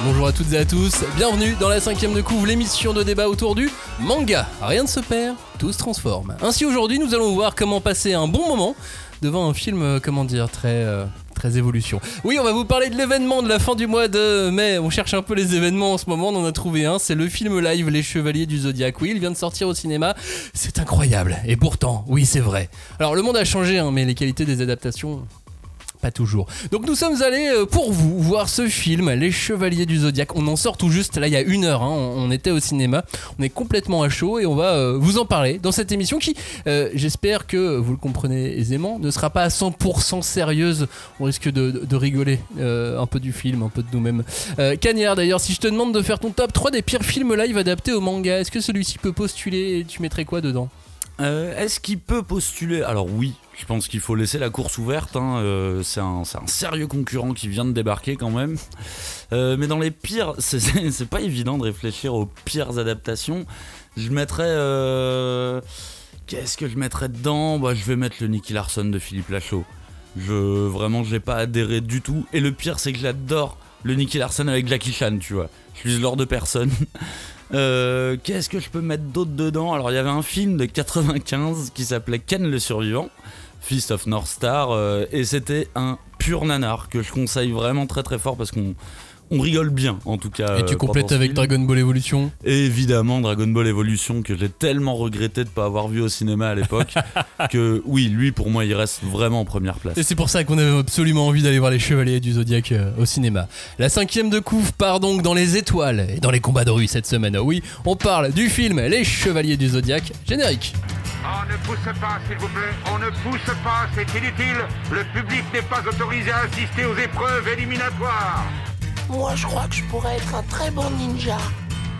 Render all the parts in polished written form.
Bonjour à toutes et à tous, bienvenue dans la 5ème de couvre, l'émission de débat autour du manga. Rien ne se perd, tout se transforme. Ainsi aujourd'hui nous allons voir comment passer un bon moment devant un film, très évolution. Oui, on va vous parler de l'événement de la fin du mois de mai. On cherche un peu les événements en ce moment, on en a trouvé un. C'est le film live Les Chevaliers du Zodiaque. Oui, il vient de sortir au cinéma. C'est incroyable. Et pourtant, oui, c'est vrai. Alors, le monde a changé, mais les qualités des adaptations... pas toujours. Donc nous sommes allés pour vous voir ce film, Les Chevaliers du Zodiaque. On en sort tout juste, là il y a 1 heure, on était au cinéma, on est complètement à chaud et on va vous en parler dans cette émission qui, j'espère que vous le comprenez aisément, ne sera pas à 100% sérieuse. On risque de rigoler un peu du film, un peu de nous-mêmes. Cagnard d'ailleurs, si je te demande de faire ton top 3 des pires films live adaptés au manga, est-ce que celui-ci peut postuler et tu mettrais quoi dedans ? Est-ce qu'il peut postuler ? Alors oui, je pense qu'il faut laisser la course ouverte, c'est un sérieux concurrent qui vient de débarquer quand même. Mais dans les pires, c'est pas évident de réfléchir aux pires adaptations. Je mettrais... Qu'est-ce que je mettrais dedans ? Je vais mettre le Nicky Larson de Philippe Lachaud. Vraiment, j'ai pas adhéré du tout. Et le pire, c'est que j'adore le Nicky Larson avec Jackie Chan, tu vois. Je suis ce genre de personne. Qu'est-ce que je peux mettre d'autre dedans ? Alors il y avait un film de 95 qui s'appelait Ken le survivant, Fist of North Star, et c'était un pur nanar que je conseille vraiment très très fort parce qu'on rigole bien en tout cas. Et tu complètes avec Dragon Ball Evolution ? Et évidemment Dragon Ball Evolution que j'ai tellement regretté de ne pas avoir vu au cinéma à l'époque que oui, lui pour moi il reste vraiment en première place. Et c'est pour ça qu'on avait absolument envie d'aller voir Les Chevaliers du Zodiaque au cinéma. La 5ème de couvre part donc dans les étoiles et dans les combats de rue cette semaine. Oui, on parle du film Les Chevaliers du Zodiaque, générique. On ne pousse pas, s'il vous plaît. On ne pousse pas, c'est inutile. Le public n'est pas autorisé à assister aux épreuves éliminatoires. Moi, je crois que je pourrais être un très bon ninja.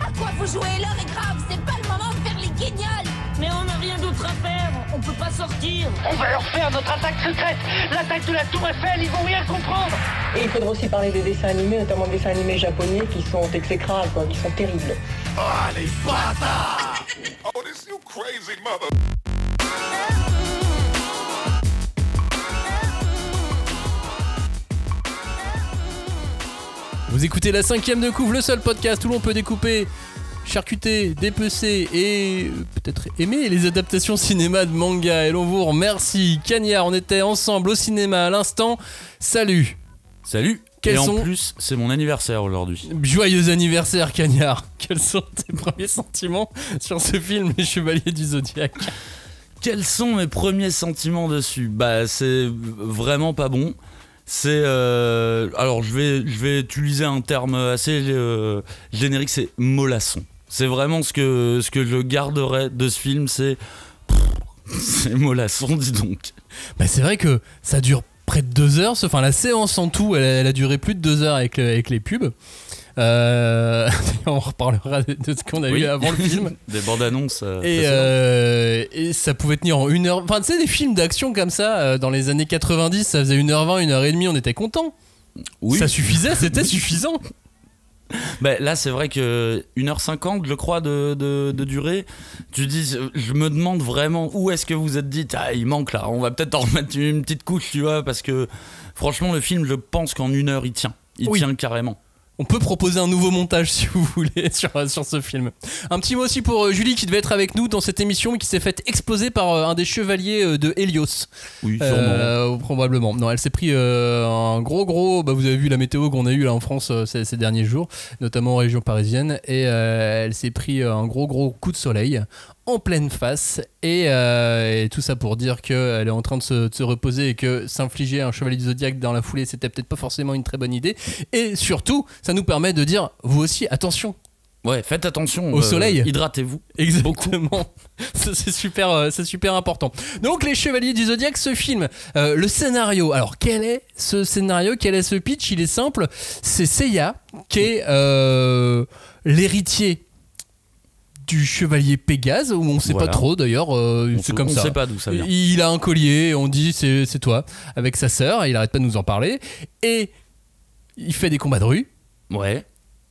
À quoi vous jouez ? L'heure est grave, c'est pas le moment de faire les guignols. Mais on n'a rien d'autre à faire, on peut pas sortir. On va leur faire notre attaque secrète, l'attaque de la Tour Eiffel, ils vont rien comprendre. Et il faudra aussi parler des dessins animés, notamment des dessins animés japonais qui sont exécrables, qui sont terribles. Oh, les bâtards! Oh, this you crazy mother... Vous écoutez la 5ème de couvre, le seul podcast où l'on peut découper, charcuter, dépecer et peut-être aimer les adaptations cinéma de manga. Et l'on vous remercie. Cagnard, on était ensemble au cinéma à l'instant. Salut. Salut. Quels et en sont... plus, c'est mon anniversaire aujourd'hui. Joyeux anniversaire, Cagnard. Quels sont tes premiers sentiments sur ce film, Les Chevaliers du Zodiaque ? Quels sont mes premiers sentiments dessus ? C'est vraiment pas bon. C'est alors je vais utiliser un terme assez générique, c'est mollasson. C'est vraiment ce que je garderai de ce film, c'est mollasson, dis donc. C'est vrai que ça dure près de 2 heures, enfin la séance en tout, elle a duré plus de 2 heures avec les pubs. On reparlera de ce qu'on a eu avant le film. Des bandes annonces. Et ça pouvait tenir en 1 heure. Enfin, tu sais, des films d'action comme ça, dans les années 90, ça faisait 1h20, 1h30, on était content. Oui. Ça suffisait, c'était suffisant. Là, c'est vrai que 1h50, je crois, de durée. Tu dis, je me demande vraiment où est-ce que vous êtes dit, il manque là, on va peut-être en remettre une petite couche, tu vois, parce que franchement, le film, je pense qu'en 1 heure, il tient. Il tient carrément. On peut proposer un nouveau montage si vous voulez sur ce film. Un petit mot aussi pour Julie qui devait être avec nous dans cette émission mais qui s'est fait exploser par un des chevaliers de Hélios. Oui, sûrement. Probablement. Non, elle s'est pris un gros... vous avez vu la météo qu'on a eue là en France ces derniers jours, notamment en région parisienne, et elle s'est pris un gros coup de soleil en pleine face et tout ça pour dire qu'elle est en train de se reposer et que s'infliger un chevalier du Zodiaque dans la foulée c'était peut-être pas forcément une très bonne idée, et surtout ça nous permet de dire vous aussi attention. Ouais, faites attention au soleil. Hydratez-vous. Exactement. C'est super important. Donc Les Chevaliers du Zodiaque, ce film, le scénario. Alors quel est ce scénario ? Quel est ce pitch ? Il est simple. C'est Seiya qui est l'héritier du chevalier Pégase, où on sait pas trop d'ailleurs, c'est comme ça. On sait pas d'où ça vient. Il a un collier, on dit c'est toi, avec sa sœur, il arrête pas de nous en parler, et il fait des combats de rue. Ouais.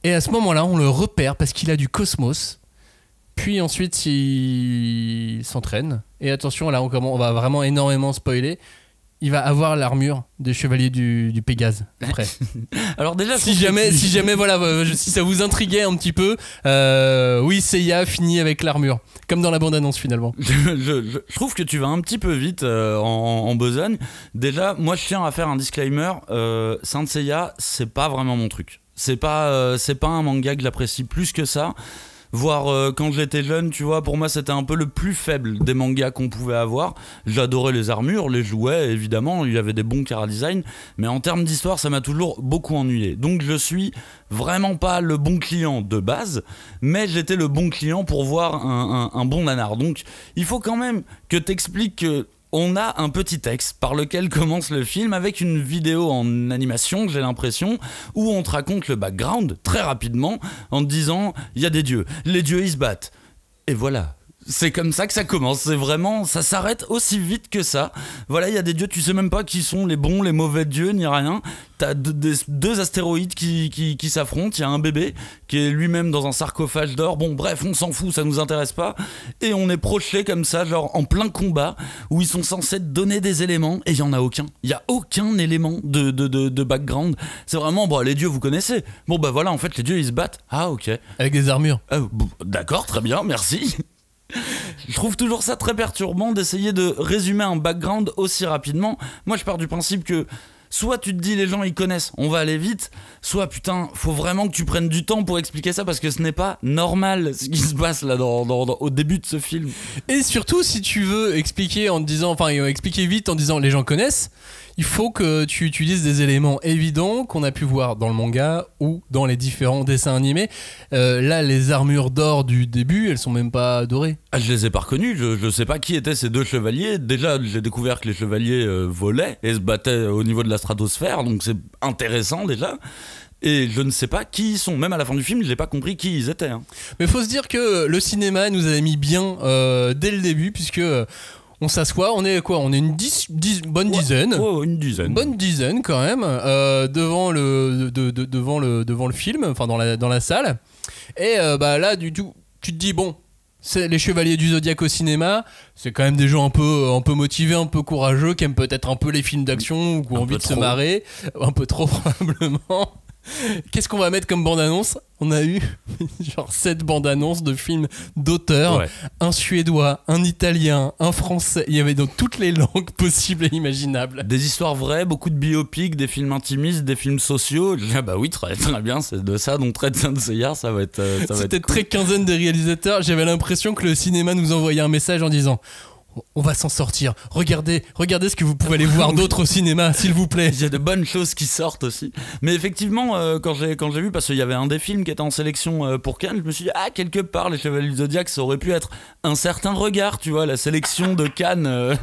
Et à ce moment-là, on le repère parce qu'il a du cosmos. Puis ensuite, il s'entraîne. Et attention, là, on va vraiment énormément spoiler. il va avoir l'armure des chevaliers du Pégase après. Alors déjà, si jamais voilà, si ça vous intriguait un petit peu, oui, Seiya finit avec l'armure, comme dans la bande-annonce finalement. Je trouve que tu vas un petit peu vite en besogne. Déjà, moi je tiens à faire un disclaimer, Saint Seiya, c'est pas vraiment mon truc. C'est pas un manga que j'apprécie plus que ça. Voire quand j'étais jeune, tu vois, pour moi c'était un peu le plus faible des mangas qu'on pouvait avoir. J'adorais les armures, les jouets, évidemment, il y avait des bons chara-design, mais en termes d'histoire, ça m'a toujours beaucoup ennuyé. Donc je suis vraiment pas le bon client de base, mais j'étais le bon client pour voir un bon nanar. Donc il faut quand même que t'expliques que on a un petit texte par lequel commence le film avec une vidéo en animation, j'ai l'impression, où on te raconte le background très rapidement en te disant il y a des dieux, les dieux ils se battent. Et voilà. C'est comme ça que ça commence, c'est vraiment, ça s'arrête aussi vite que ça. Voilà, il y a des dieux, tu sais même pas qui sont les bons, les mauvais dieux, ni rien. T'as deux astéroïdes qui s'affrontent, il y a un bébé qui est lui-même dans un sarcophage d'or. Bon, bref, on s'en fout, ça nous intéresse pas. Et on est projeté comme ça, genre en plein combat, où ils sont censés donner des éléments, et il y en a aucun. Il y a aucun élément de background. C'est vraiment, bon, les dieux, vous connaissez. Bon, bah voilà, en fait, les dieux, ils se battent. Ah, ok. Avec des armures. D'accord, très bien, merci. Je trouve toujours ça très perturbant d'essayer de résumer un background aussi rapidement. Moi je pars du principe que soit tu te dis les gens ils connaissent, on va aller vite, soit putain faut vraiment que tu prennes du temps pour expliquer ça parce que ce n'est pas normal ce qui se passe là au début de ce film. Et surtout si tu veux expliquer en te disant, enfin expliquer vite en disant les gens connaissent, il faut que tu utilises des éléments évidents qu'on a pu voir dans le manga ou dans les différents dessins animés. Là, les armures d'or du début, elles sont même pas dorées. Ah, je les ai pas reconnues, je sais pas qui étaient ces deux chevaliers. Déjà, j'ai découvert que les chevaliers volaient et se battaient au niveau de la stratosphère, donc c'est intéressant déjà. Et je ne sais pas qui ils sont. Même à la fin du film, je n'ai pas compris qui ils étaient. Hein. Mais faut se dire que le cinéma nous a mis bien dès le début, puisque... on s'assoit, on est quoi ? On est une bonne dizaine. Ouais, une dizaine. Bonne dizaine quand même, devant le film, enfin dans la salle. Et bah là, du tout, tu te dis bon, c'est les Chevaliers du Zodiaque au cinéma, c'est quand même des gens un peu motivés, un peu courageux, qui aiment peut-être un peu les films d'action ou qui ont envie de se marrer, un peu trop probablement. Qu'est-ce qu'on va mettre comme bande-annonce ? On a eu genre 7 bandes-annonces de films d'auteurs, ouais. Un suédois, un italien, un français, il y avait dans toutes les langues possibles et imaginables. Des histoires vraies, beaucoup de biopics, des films intimistes, des films sociaux. Ah bah oui, très, très bien, c'est de ça dont traite Saint Seiya, ça va être C'était cool. Très quinzaine des réalisateurs, j'avais l'impression que le cinéma nous envoyait un message en disant... on va s'en sortir. Regardez ce que vous pouvez aller voir d'autres au cinéma, s'il vous plaît. Il y a de bonnes choses qui sortent aussi. Mais effectivement, quand j'ai vu, parce qu'il y avait un des films qui était en sélection pour Cannes, je me suis dit, quelque part, les Chevaliers du Zodiaque, ça aurait pu être un certain regard, tu vois, la sélection de Cannes.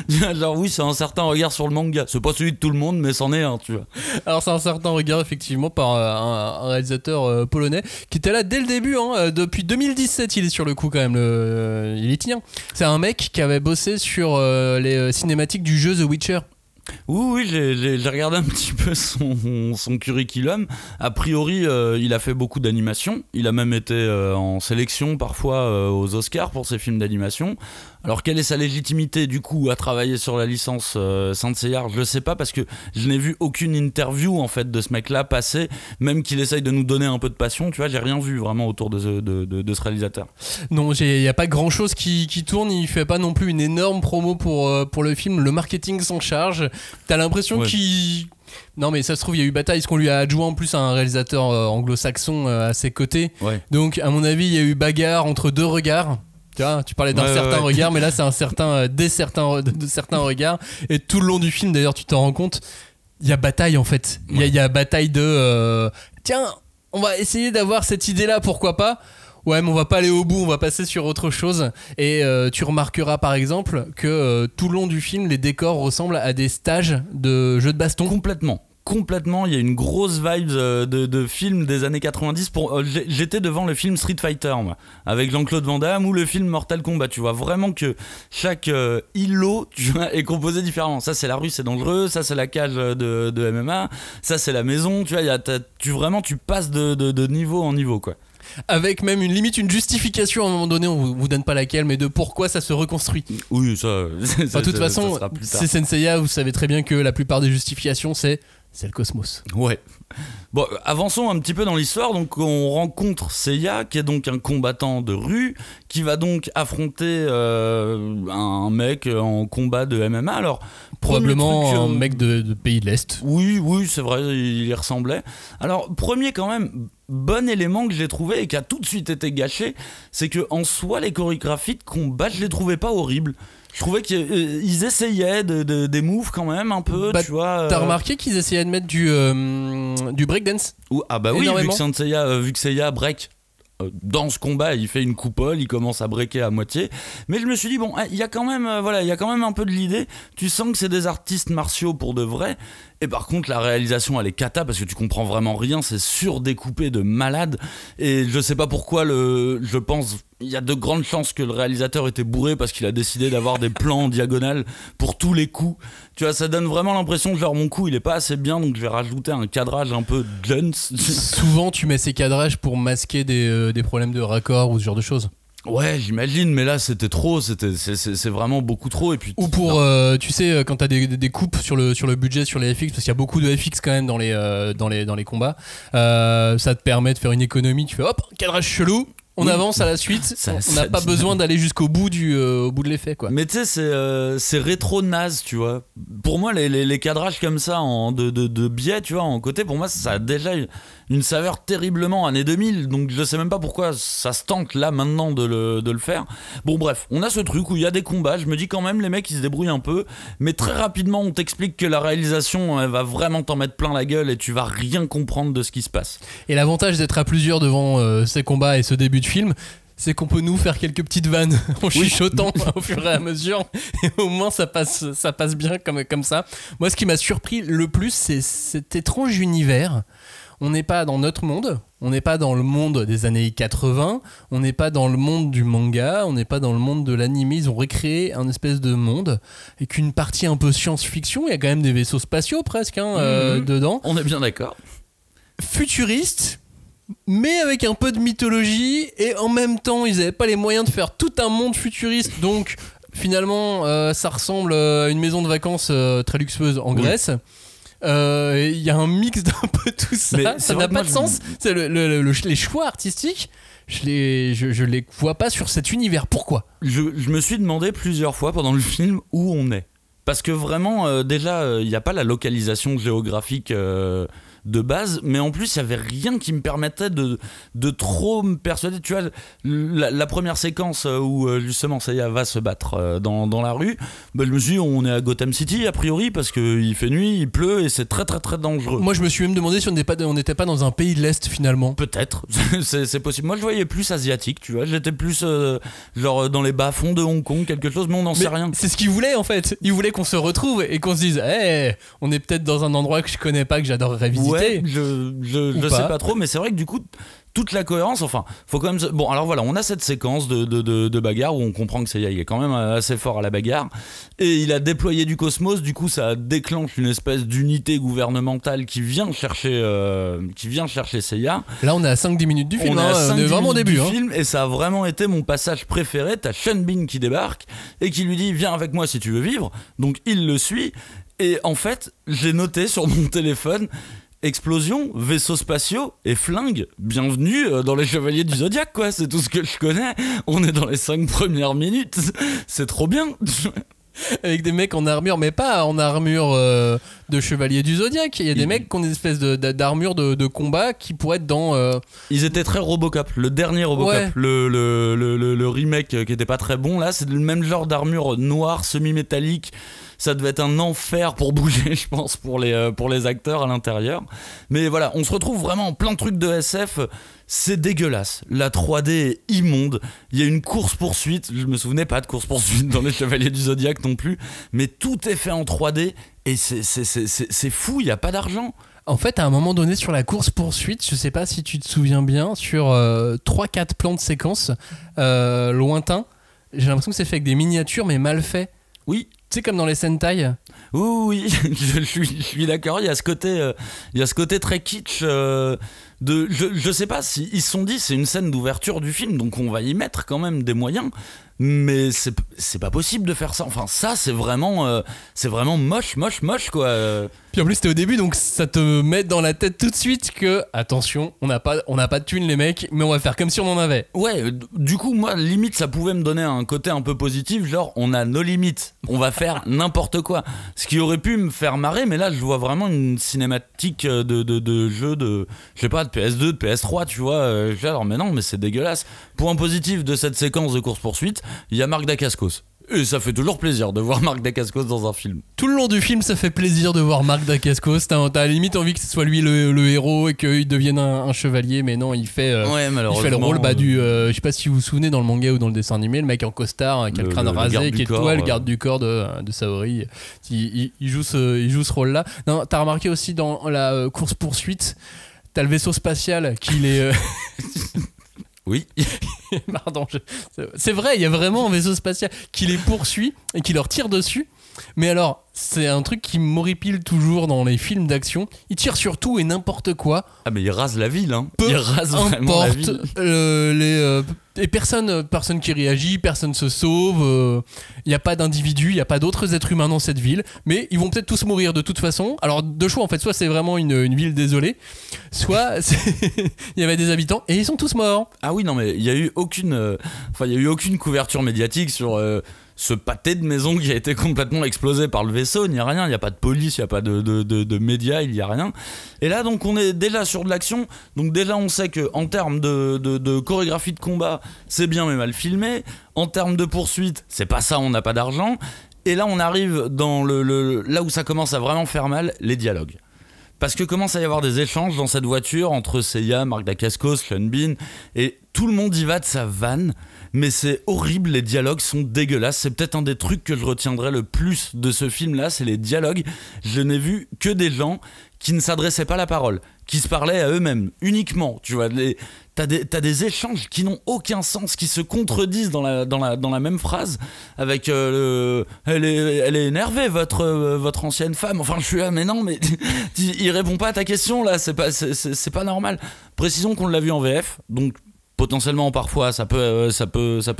Genre, oui, c'est un certain regard sur le manga. C'est pas celui de tout le monde, mais c'en est un, tu vois. Alors, c'est un certain regard, effectivement, par un réalisateur polonais qui était là dès le début. Depuis 2017, il est sur le coup, quand même. Il y tient. C'est un mec qui avait bossé sur les cinématiques du jeu The Witcher. Oui, j'ai regardé un petit peu son curriculum. A priori, il a fait beaucoup d'animation. Il a même été en sélection parfois aux Oscars pour ses films d'animation. Alors, quelle est sa légitimité du coup à travailler sur la licence Saint Seiya ? Je le sais pas parce que je n'ai vu aucune interview en fait de ce mec-là passer, même qu'il essaye de nous donner un peu de passion. Tu vois, j'ai rien vu vraiment autour de ce réalisateur. Non, il y a pas grand-chose qui tourne. Il fait pas non plus une énorme promo pour le film. Le marketing s'en charge. T'as l'impression qu'il... Non mais ça se trouve il y a eu bataille parce qu'on lui a adjoint en plus un réalisateur anglo-saxon à ses côtés. Ouais. Donc à mon avis il y a eu bagarre entre deux regards. Tu parlais d'un certain regard, mais là c'est un certain de certains regards. Et tout le long du film d'ailleurs tu t'en rends compte, il y a bataille en fait. Il y a bataille de tiens on va essayer d'avoir cette idée là, pourquoi pas. Ouais, mais on va pas aller au bout, on va passer sur autre chose. Et tu remarqueras par exemple que tout le long du film, les décors ressemblent à des stages de jeux de baston. Complètement, il y a une grosse vibe de film des années 90. J'étais devant le film Street Fighter, moi, avec Jean-Claude Van Damme, ou le film Mortal Kombat. Tu vois vraiment que chaque îlot tu vois, est composé différemment. Ça, c'est la rue, c'est dangereux. Ça, c'est la cage de MMA. Ça, c'est la maison. Tu vois, tu passes de niveau en niveau, quoi. avec même une justification à un moment donné, on vous donne pas laquelle, mais de pourquoi ça se reconstruit. Oui, ça. De toute façon, c'est Saint Seiya, vous savez très bien que la plupart des justifications, c'est le cosmos. Ouais. Bon, avançons un petit peu dans l'histoire. Donc, on rencontre Seiya, qui est donc un combattant de rue, qui va donc affronter un mec en combat de MMA. Alors, probablement un mec de pays de l'Est. Oui, c'est vrai, il y ressemblait. Alors, premier quand même, bon élément que j'ai trouvé et qui a tout de suite été gâché, c'est que en soi, les chorégraphies de combat, je les trouvais pas horribles. Je trouvais qu'ils essayaient des moves quand même un peu, tu vois. T'as remarqué qu'ils essayaient de mettre du breakdance? Ah bah oui, vu que Seiya break. Dans ce combat, il fait une coupole, il commence à breaker à moitié. Mais je me suis dit, bon, il y a quand même un peu de l'idée. Tu sens que c'est des artistes martiaux pour de vrai. Et par contre, la réalisation, elle est cata parce que tu comprends vraiment rien. C'est surdécoupé de malade. Et je sais pas pourquoi, je pense, il y a de grandes chances que le réalisateur était bourré parce qu'il a décidé d'avoir des plans en diagonale pour tous les coups. Tu vois, ça donne vraiment l'impression que genre mon coup, il est pas assez bien, donc je vais rajouter un cadrage un peu Jones. Souvent, tu mets ces cadrages pour masquer des problèmes de raccord ou ce genre de choses. Ouais, j'imagine, mais là c'était trop, c'est vraiment beaucoup trop. Et puis, ou pour, tu sais, quand t'as des coupes sur le budget, sur les FX, parce qu'il y a beaucoup de FX quand même dans les combats, ça te permet de faire une économie, tu fais hop, cadrage chelou. On avance à la suite, on n'a pas besoin d'aller jusqu'au bout au bout de l'effet, quoi. Mais tu sais, c'est rétro naze, tu vois. Pour moi, les cadrages comme ça de biais, tu vois, en côté, pour moi, ça a déjà une saveur terriblement années 2000. Donc je sais même pas pourquoi ça se tente là maintenant de le faire. Bon bref, on a ce truc où il y a des combats. Je me dis quand même, les mecs ils se débrouillent un peu, mais très rapidement on t'explique que la réalisation elle va vraiment t'en mettre plein la gueule et tu vas rien comprendre de ce qui se passe. Et l'avantage d'être à plusieurs devant ces combats et ce début de film, c'est qu'on peut nous faire quelques petites vannes en chuchotant au fur et à mesure, et au moins ça passe bien comme ça. Moi, ce qui m'a surpris le plus, c'est cet étrange univers. On n'est pas dans notre monde, on n'est pas dans le monde des années 80, on n'est pas dans le monde du manga, on n'est pas dans le monde de l'anime. Ils ont recréé un espèce de monde avec une partie un peu science-fiction. Il y a quand même des vaisseaux spatiaux presque dedans. On est bien d'accord. Futuriste, mais avec un peu de mythologie, et en même temps ils n'avaient pas les moyens de faire tout un monde futuriste, donc finalement ça ressemble à une maison de vacances très luxueuse en Grèce. Il y a un mix d'un peu tout ça, mais ça n'a pas de sens. C'est les choix artistiques, je les vois pas sur cet univers. Pourquoi ? Je me suis demandé plusieurs fois pendant le film où on est, parce que vraiment déjà il n'y a pas la localisation géographique de base, mais en plus il n'y avait rien qui me permettait de trop me persuader. Tu vois, la première séquence où justement Seiya va se battre dans la rue, bah, je me suis dit on est à Gotham City a priori parce qu'il fait nuit, il pleut et c'est très très très dangereux. Moi je me suis même demandé si on n'était pas dans un pays de l'Est finalement. Peut-être, c'est possible. Moi je voyais plus asiatique, tu vois, j'étais plus genre dans les bas-fonds de Hong Kong, quelque chose, mais on n'en sait rien. C'est ce qu'il voulait en fait, il voulait qu'on se retrouve et qu'on se dise hey, on est peut-être dans un endroit que je connais pas, que j'adorerais visiter. Ouais, je sais pas trop, mais c'est vrai que du coup toute la cohérence, enfin faut quand même bon, alors voilà, on a cette séquence de bagarre où on comprend que Seiya il est quand même assez fort à la bagarre et il a déployé du cosmos, du coup ça déclenche une espèce d'unité gouvernementale qui vient chercher Seiya. Là on est à 5-10 minutes du film, on est vraiment au début film, et ça a vraiment été mon passage préféré. T'as Sean Bean qui débarque et qui lui dit viens avec moi si tu veux vivre, donc il le suit. Et en fait, j'ai noté sur mon téléphone explosion, vaisseaux spatiaux et flingues. Bienvenue dans les Chevaliers du Zodiaque, quoi. C'est tout ce que je connais. On est dans les 5 premières minutes. C'est trop bien. Avec des mecs en armure, mais pas en armure de Chevalier du Zodiaque. Il y a des mecs qui ont des espèces d'armure de combat qui pourraient être dans... Ils étaient très Robocop. Le dernier Robocop, ouais. le remake qui était pas très bon, là, c'est le même genre d'armure noire, semi-métallique. Ça devait être un enfer pour bouger, je pense, pour les acteurs à l'intérieur. Mais voilà, on se retrouve vraiment en plein truc de SF. C'est dégueulasse. La 3D est immonde. Il y a une course-poursuite. Je me souvenais pas de course-poursuite dans les Chevaliers du Zodiaque non plus. Mais tout est fait en 3D et c'est fou, il n'y a pas d'argent. En fait, à un moment donné sur la course-poursuite, je sais pas si tu te souviens bien, sur 3-4 plans de séquence lointains, j'ai l'impression que c'est fait avec des miniatures mais mal fait. Oui. Tu sais, comme dans les Sentai. Oui, je suis d'accord. Il y a ce côté très kitsch. Je sais pas si ils se sont dit c'est une scène d'ouverture du film, donc on va y mettre quand même des moyens. Mais c'est pas possible de faire ça. Enfin, ça c'est vraiment moche quoi. Puis en plus c'était au début, donc ça te met dans la tête tout de suite que attention, on n'a pas de thunes les mecs, mais on va faire comme si on en avait. Ouais, du coup moi limite ça pouvait me donner un côté un peu positif, genre on a nos limites, on va faire n'importe quoi. Ce qui aurait pu me faire marrer, mais là je vois vraiment une cinématique de jeu de, je sais pas, de PS2, de PS3, tu vois. Alors mais non, mais c'est dégueulasse. Point positif de cette séquence de course-poursuite, il y a Marc Dacascos. Et ça fait toujours plaisir de voir Marc Dacascos dans un film. Tout le long du film, ça fait plaisir de voir Marc Dacascos. T'as à la limite envie que ce soit lui le héros et qu'il devienne un chevalier, mais non, il fait le rôle du. Je sais pas si vous vous souvenez dans le manga ou dans le dessin animé, le mec en costard, qui a le crâne rasé, qui est le garde du corps de Saori. Il joue ce rôle-là. Non, t'as remarqué aussi dans la course-poursuite, t'as le vaisseau spatial qui est. Oui. Pardon, c'est vrai, il y a vraiment un vaisseau spatial qui les poursuit et qui leur tire dessus. Mais alors, c'est un truc qui m'horripile toujours dans les films d'action. Il tire sur tout et n'importe quoi. Ah mais il rase la ville, hein. Il rase vraiment la ville. Et personne qui réagit, personne se sauve. Il n'y a pas d'individus, il n'y a pas d'autres êtres humains dans cette ville. Mais ils vont peut-être tous mourir de toute façon. Alors deux choix en fait, soit c'est vraiment une ville désolée, soit il y avait des habitants et ils sont tous morts. Ah oui non mais il y a eu aucune couverture médiatique sur ce pâté de maison qui a été complètement explosé par le vaisseau, il n'y a rien, il n'y a pas de police, il n'y a pas de médias, il n'y a rien. Et là donc on est déjà sur de l'action, donc déjà on sait qu'en termes de chorégraphie de combat, c'est bien mais mal filmé, en termes de poursuite, c'est pas ça, on n'a pas d'argent, et là on arrive dans là où ça commence à vraiment faire mal, les dialogues. Parce que commence à y avoir des échanges dans cette voiture entre Seiya, Marc Dacascos, Sean Bean, et tout le monde y va de sa vanne. Mais c'est horrible, les dialogues sont dégueulasses. C'est peut-être un des trucs que je retiendrai le plus de ce film-là, c'est les dialogues. Je n'ai vu que des gens qui ne s'adressaient pas la parole, qui se parlaient à eux-mêmes, uniquement. Tu vois, t'as des échanges qui n'ont aucun sens, qui se contredisent dans la même phrase, avec elle est énervée, votre ancienne femme. Enfin, je suis là, mais non, mais il répond pas à ta question là, c'est pas normal. Précisons qu'on l'a vu en VF, donc. Potentiellement parfois ça peut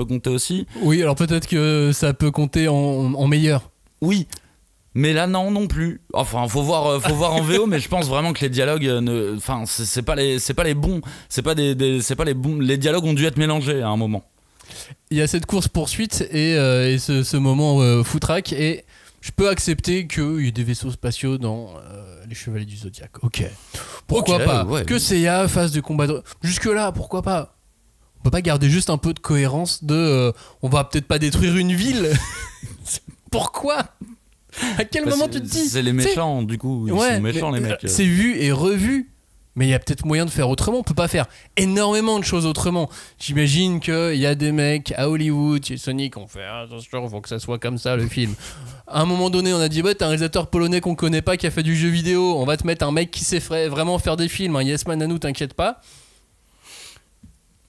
compter aussi. Oui, alors peut-être que ça peut compter en meilleur. Oui. Mais là non plus. Enfin, faut voir en VO, mais je pense vraiment que les dialogues c'est pas les bons, c'est pas les bons, les dialogues ont dû être mélangés à un moment. Il y a cette course poursuite et ce moment foutraque, et je peux accepter qu'il y ait des vaisseaux spatiaux dans les Chevaliers du Zodiaque. OK. Pourquoi pas ouais. Que Seiya fasse des combats jusque là, pourquoi pas. On peut pas garder juste un peu de cohérence on va peut-être pas détruire une ville. Pourquoi? À quel moment tu te dis? C'est les méchants, du coup. Ils sont méchants, les mecs. C'est vu et revu. Mais il y a peut-être moyen de faire autrement. On peut pas faire énormément de choses autrement. J'imagine qu'il y a des mecs à Hollywood, chez Sony, qui ont fait attention, il faut que ça soit comme ça le film. À un moment donné, on a dit t'as un réalisateur polonais qu'on connaît pas qui a fait du jeu vidéo. On va te mettre un mec qui sait vraiment faire des films. Yes Man Nanou, t'inquiète pas.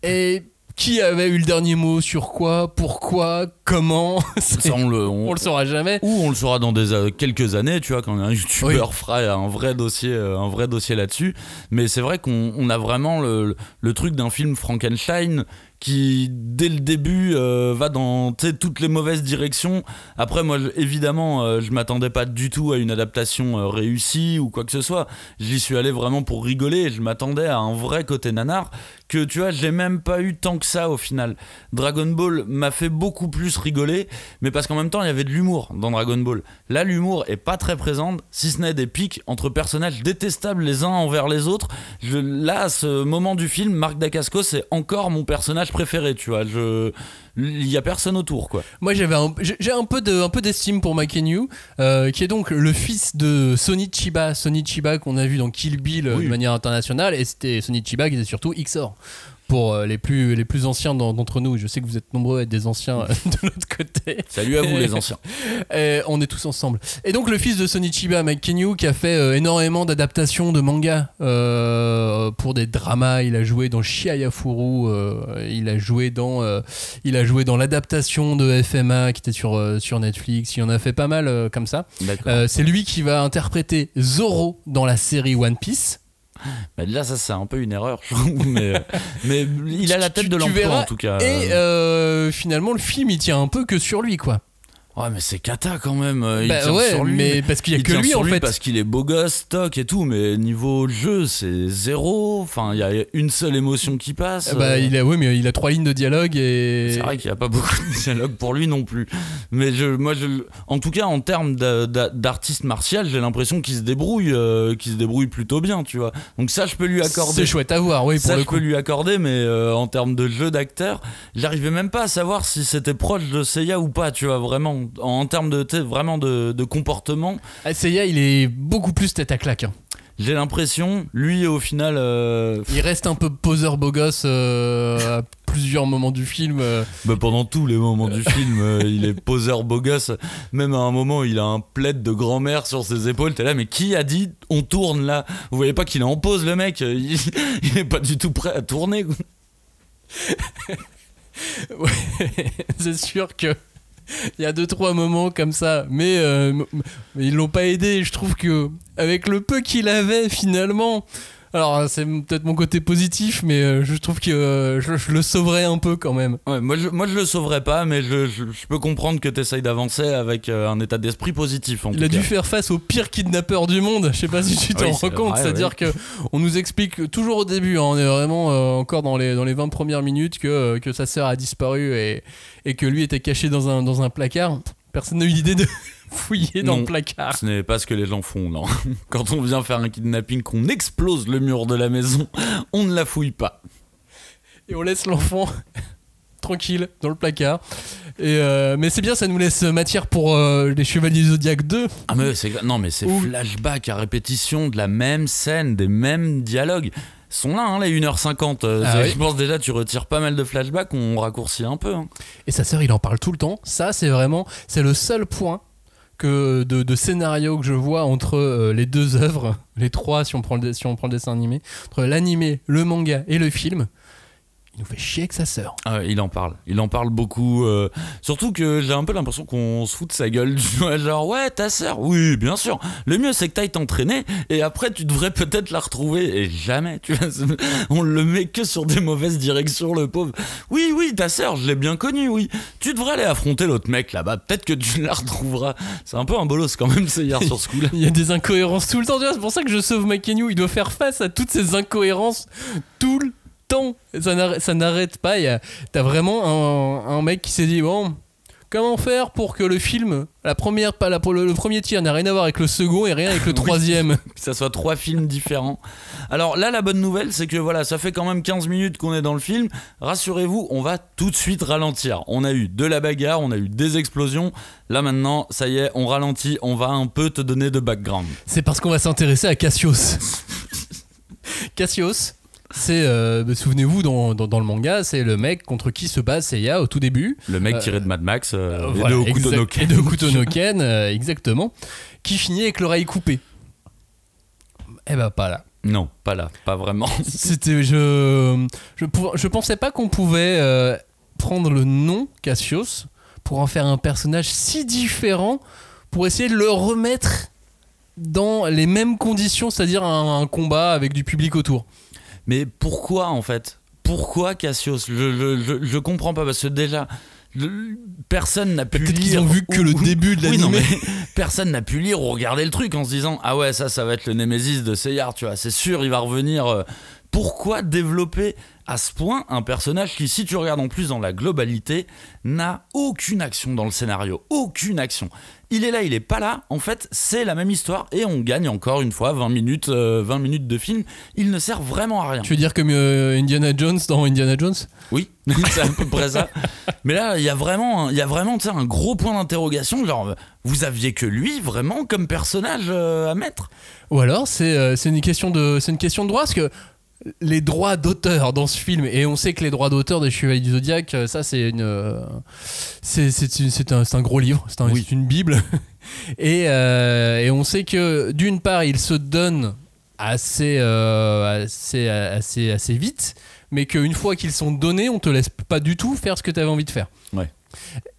Et qui avait eu le dernier mot sur quoi, pourquoi, comment? Ça, on le saura jamais. Ou on le saura dans quelques années, tu vois, quand un youtubeur fera un vrai dossier là-dessus. Mais c'est vrai qu'on a vraiment le truc d'un film Frankenstein qui dès le début va dans toutes les mauvaises directions. Après moi évidemment je m'attendais pas du tout à une adaptation réussie ou quoi que ce soit. J'y suis allé vraiment pour rigoler et je m'attendais à un vrai côté nanar que tu vois j'ai même pas eu tant que ça au final. Dragon Ball m'a fait beaucoup plus rigoler, mais parce qu'en même temps il y avait de l'humour dans Dragon Ball. Là l'humour est pas très présent, si ce n'est des pics entre personnages détestables les uns envers les autres. Là à ce moment du film, Marc Dacascos c'est encore mon personnage préféré, tu vois. Il y a personne autour, quoi. Moi j'ai un peu d'estime pour Makenyu, qui est donc le fils de Sonny Chiba qu'on a vu dans Kill Bill de manière internationale, et c'était Sonny Chiba qui était surtout XOR. Pour les plus anciens d'entre nous, je sais que vous êtes nombreux à être des anciens de l'autre côté. Salut à vous les anciens. On est tous ensemble. Et donc le fils de Sonny Chiba, Makenyu, qui a fait énormément d'adaptations de mangas pour des dramas. Il a joué dans Shiayafuru, il a joué a joué dans l'adaptation de FMA qui était sur Netflix. Il en a fait pas mal comme ça. C'est lui qui va interpréter Zoro dans la série One Piece. Bah là, ça c'est un peu une erreur, je trouve, mais il a la tête de l'emploi en tout cas. Et finalement, le film il tient un peu que sur lui, quoi. Ouais, mais c'est cata quand même. Il bah tient ouais, sur lui. mais parce qu'il y a que lui en fait. Parce qu'il est beau gosse, stock et tout, mais niveau jeu, c'est zéro. Enfin, il y a une seule émotion qui passe. Bah, mais il a 3 lignes de dialogue et. C'est vrai qu'il n'y a pas beaucoup de dialogue pour lui non plus. Mais en tout cas, en termes d'artiste martial, j'ai l'impression qu'il se débrouille plutôt bien, tu vois. Donc ça, je peux lui accorder. C'est chouette à voir, oui. Ça, je peux lui accorder, mais en termes de jeu d'acteur, j'arrivais même pas à savoir si c'était proche de Seiya ou pas, tu vois, vraiment. En termes de comportement. Seiya, il est beaucoup plus tête à claque. Hein. J'ai l'impression, lui au final. Il reste un peu poseur beau gosse à plusieurs moments du film. Bah pendant tous les moments du film, il est poseur beau gosse. Même à un moment, il a un plaid de grand-mère sur ses épaules. T'es là, mais qui a dit on tourne là? Vous voyez pas qu'il est en pause, le mec? Il est pas du tout prêt à tourner. Ouais, c'est sûr que. Il y a 2-3 moments comme ça, mais ils l'ont pas aidé. Je trouve que avec le peu qu'il avait finalement, alors c'est peut-être mon côté positif, mais je trouve que je le sauverais un peu quand même. Ouais, moi je le sauverais pas, mais je peux comprendre que t'essayes d'avancer avec un état d'esprit positif. Il a dû faire face au pire kidnappeur du monde. Je sais pas si tu t'en rends compte. C'est-à-dire que on nous explique toujours au début, hein, on est vraiment encore dans les 20 premières minutes que sa sœur a disparu et que lui était caché dans un placard. Personne n'a eu l'idée de fouiller dans le placard. Ce n'est pas ce que les gens font, non. Quand on vient faire un kidnapping, qu'on explose le mur de la maison, on ne la fouille pas. Et on laisse l'enfant tranquille dans le placard. Mais c'est bien, ça nous laisse matière pour les Chevaliers du Zodiac 2. Ah mais c'est flashback à répétition de la même scène, des mêmes dialogues. Ils sont là, hein, les 1h50. Oui. Je pense déjà tu retires pas mal de flashbacks, on raccourcit un peu. Hein. Et sa sœur, il en parle tout le temps. Ça, c'est le seul point de scénario que je vois entre les deux œuvres, les trois si on prend le dessin animé, entre l'animé, le manga et le film. Il nous fait chier avec sa sœur. Il en parle beaucoup. Surtout que j'ai un peu l'impression qu'on se fout de sa gueule. Genre, ouais, ta sœur, oui, bien sûr. Le mieux, c'est que t'ailles t'entraîner et après, tu devrais peut-être la retrouver. Et jamais, tu vois. On le met que sur des mauvaises directions, le pauvre. Oui, ta sœur, je l'ai bien connue, oui. Tu devrais aller affronter l'autre mec là-bas. Peut-être que tu la retrouveras. C'est un peu un bolos quand même, c'est hier sur ce coup-là. Il y a des incohérences tout le temps. C'est pour ça que je sauve Makenyu. Il doit faire face à toutes ces incohérences tout le temps. Ça n'arrête pas. T'as vraiment un mec qui s'est dit bon, comment faire pour que le film, le premier tir n'a rien à voir avec le second et rien avec le troisième. Que ça soit 3 films différents. Alors là, la bonne nouvelle, c'est que voilà, ça fait quand même 15 minutes qu'on est dans le film. Rassurez-vous, on va tout de suite ralentir. On a eu de la bagarre, on a eu des explosions. Là maintenant, ça y est, on ralentit, on va un peu te donner de background. C'est parce qu'on va s'intéresser à Cassius. Cassius, c'est, souvenez-vous, dans le manga, c'est le mec contre qui se bat Seiya au tout début. Le mec tiré de Mad Max et voilà, de Hokuto no Ken. Et de Hokuto no Ken, exactement. Qui finit avec l'oreille coupée. Eh ben, pas là. Non, pas là, pas vraiment. C'était, je pensais pas qu'on pouvait prendre le nom Cassius pour en faire un personnage si différent, pour essayer de le remettre dans les mêmes conditions, c'est-à-dire un combat avec du public autour. Mais pourquoi en fait? Pourquoi Cassius? Je comprends pas, parce que déjà personne n'a pu lire. Qu'ils ont vu que le début de l'anime. Oui, non, mais personne n'a pu lire ou regarder le truc en se disant ah ouais, ça va être le Némésis de Seiya, tu vois, c'est sûr il va revenir. Pourquoi développer à ce point un personnage qui, si tu regardes en plus dans la globalité, n'a aucune action dans le scénario, aucune action. Il est là, il est pas là, en fait c'est la même histoire et on gagne encore une fois 20 minutes de film. Il ne sert vraiment à rien. Tu veux dire comme Indiana Jones dans Indiana Jones? Oui, c'est à peu près ça. Mais là il y a vraiment un gros point d'interrogation, genre vous aviez que lui vraiment comme personnage à mettre? Ou alors c'est une question de droit, parce que les droits d'auteur dans ce film, et on sait que les droits d'auteur des Chevaliers du Zodiac, ça c'est un gros livre, c'est une bible. Et on sait que d'une part ils se donnent assez vite, mais qu'une fois qu'ils sont donnés, on te laisse pas du tout faire ce que tu avais envie de faire. Ouais.